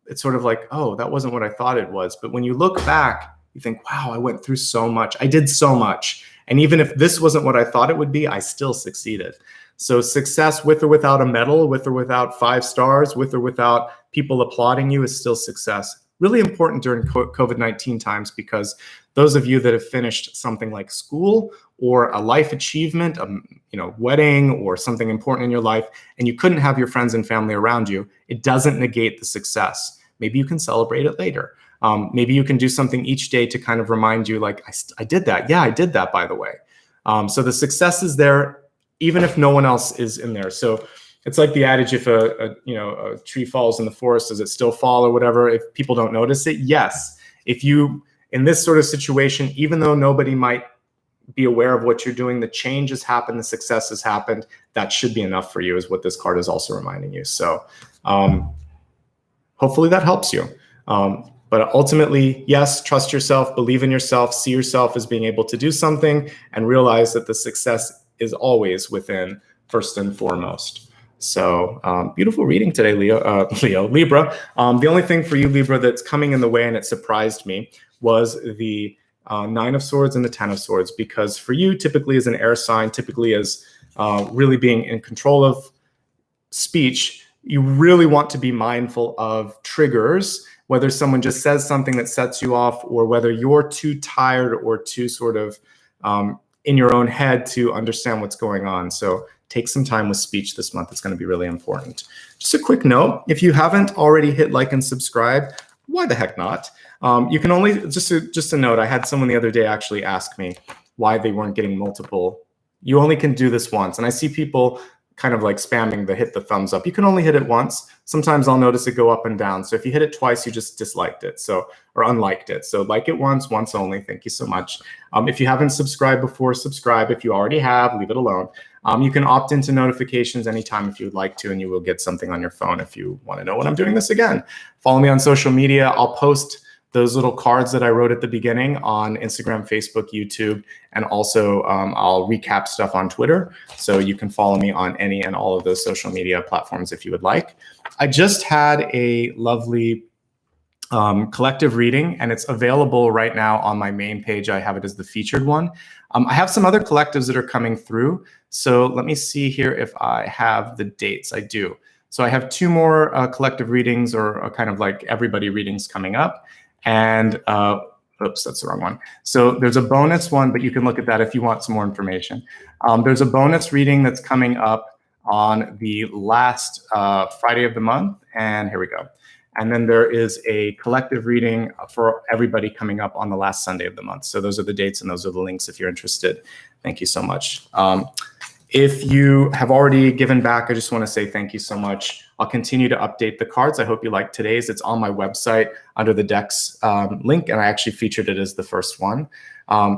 it's sort of like, oh, that wasn't what I thought it was. But when you look back, you think, wow, I went through so much. I did so much. And even if this wasn't what I thought it would be, I still succeeded. So success with or without a medal, with or without 5 stars, with or without people applauding you, is still success. Really important during COVID-19 times, because those of you that have finished something like school or a life achievement, wedding or something important in your life, and you couldn't have your friends and family around you, it doesn't negate the success. Maybe you can celebrate it later. Maybe you can do something each day to kind of remind you, like, I did that. Yeah, I did that, by the way. So the success is there, even if no one else is in there. So it's like the adage, if a tree falls in the forest, does it still fall or whatever? If people don't notice it, yes. If you, in this sort of situation, even though nobody might be aware of what you're doing, the change has happened, the success has happened, that should be enough for you, is what this card is also reminding you. So hopefully that helps you. But ultimately, yes, trust yourself, believe in yourself, see yourself as being able to do something, and realize that the success is always within, first and foremost. So beautiful reading today, Libra. The only thing for you, Libra, that's coming in the way, and it surprised me, was the Nine of Swords and the Ten of Swords, because for you, typically as an air sign, typically as really being in control of speech, you really want to be mindful of triggers, whether someone just says something that sets you off, or whether you're too tired or too sort of in your own head to understand what's going on. So take some time with speech this month. It's going to be really important. Just a quick note, if you haven't already hit like and subscribe, why the heck not? You can only, just a note, I had someone the other day actually ask me why they weren't getting multiple. You only can do this once. And I see people kind of like spamming the hit the thumbs up. You can only hit it once. Sometimes I'll notice it go up and down. So if you hit it twice, you just disliked it, or unliked it. So like it once only. Thank you so much. If you haven't subscribed before, subscribe. If you already have, leave it alone. You can opt into notifications anytime if you would like to, and you will get something on your phone if you want to know when I'm doing this again. Follow me on social media. I'll post those little cards that I wrote at the beginning on Instagram, Facebook, YouTube, and also I'll recap stuff on Twitter. So you can follow me on any and all of those social media platforms if you would like. I just had a lovely collective reading, and it's available right now on my main page. I have it as the featured one. I have some other collectives that are coming through. So let me see here if I have the dates. I do. So I have 2 more collective readings, or kind of like everybody readings coming up. And oops, that's the wrong one. So there's a bonus one, but you can look at that if you want some more information. There's a bonus reading that's coming up on the last Friday of the month. And here we go. And then there is a collective reading for everybody coming up on the last Sunday of the month. So those are the dates and those are the links if you're interested. Thank you so much. If you have already given back, I just want to say thank you so much. I'll continue to update the cards. I hope you like today's. It's on my website under the decks link, and I actually featured it as the first one.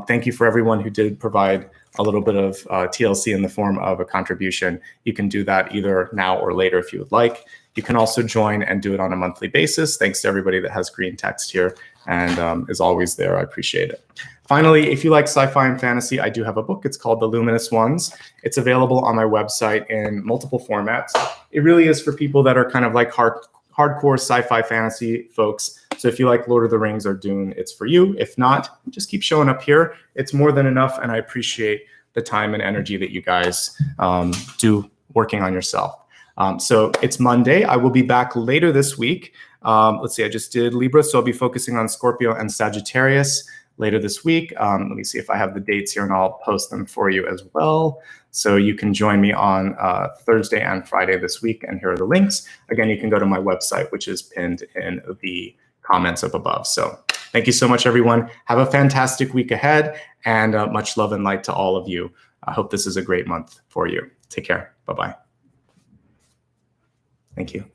Thank you for everyone who did provide a little bit of TLC in the form of a contribution. You can do that either now or later if you would like. You can also join and do it on a monthly basis. Thanks to everybody that has green text here and is always there. I appreciate it. Finally, if you like sci-fi and fantasy, I do have a book. It's called The Luminous Ones. It's available on my website in multiple formats. It really is for people that are kind of like hardcore sci-fi fantasy folks. So if you like Lord of the Rings or Dune, it's for you. If not, just keep showing up here. It's more than enough, and I appreciate the time and energy that you guys do working on yourself. So it's Monday. I will be back later this week. Let's see, I just did Libra, so I'll be focusing on Scorpio and Sagittarius later this week. Let me see if I have the dates here, and I'll post them for you as well. So you can join me on Thursday and Friday this week, and here are the links. Again, you can go to my website, which is pinned in the comments up above. So thank you so much, everyone. Have a fantastic week ahead, and much love and light to all of you. I hope this is a great month for you. Take care. Bye-bye. Thank you.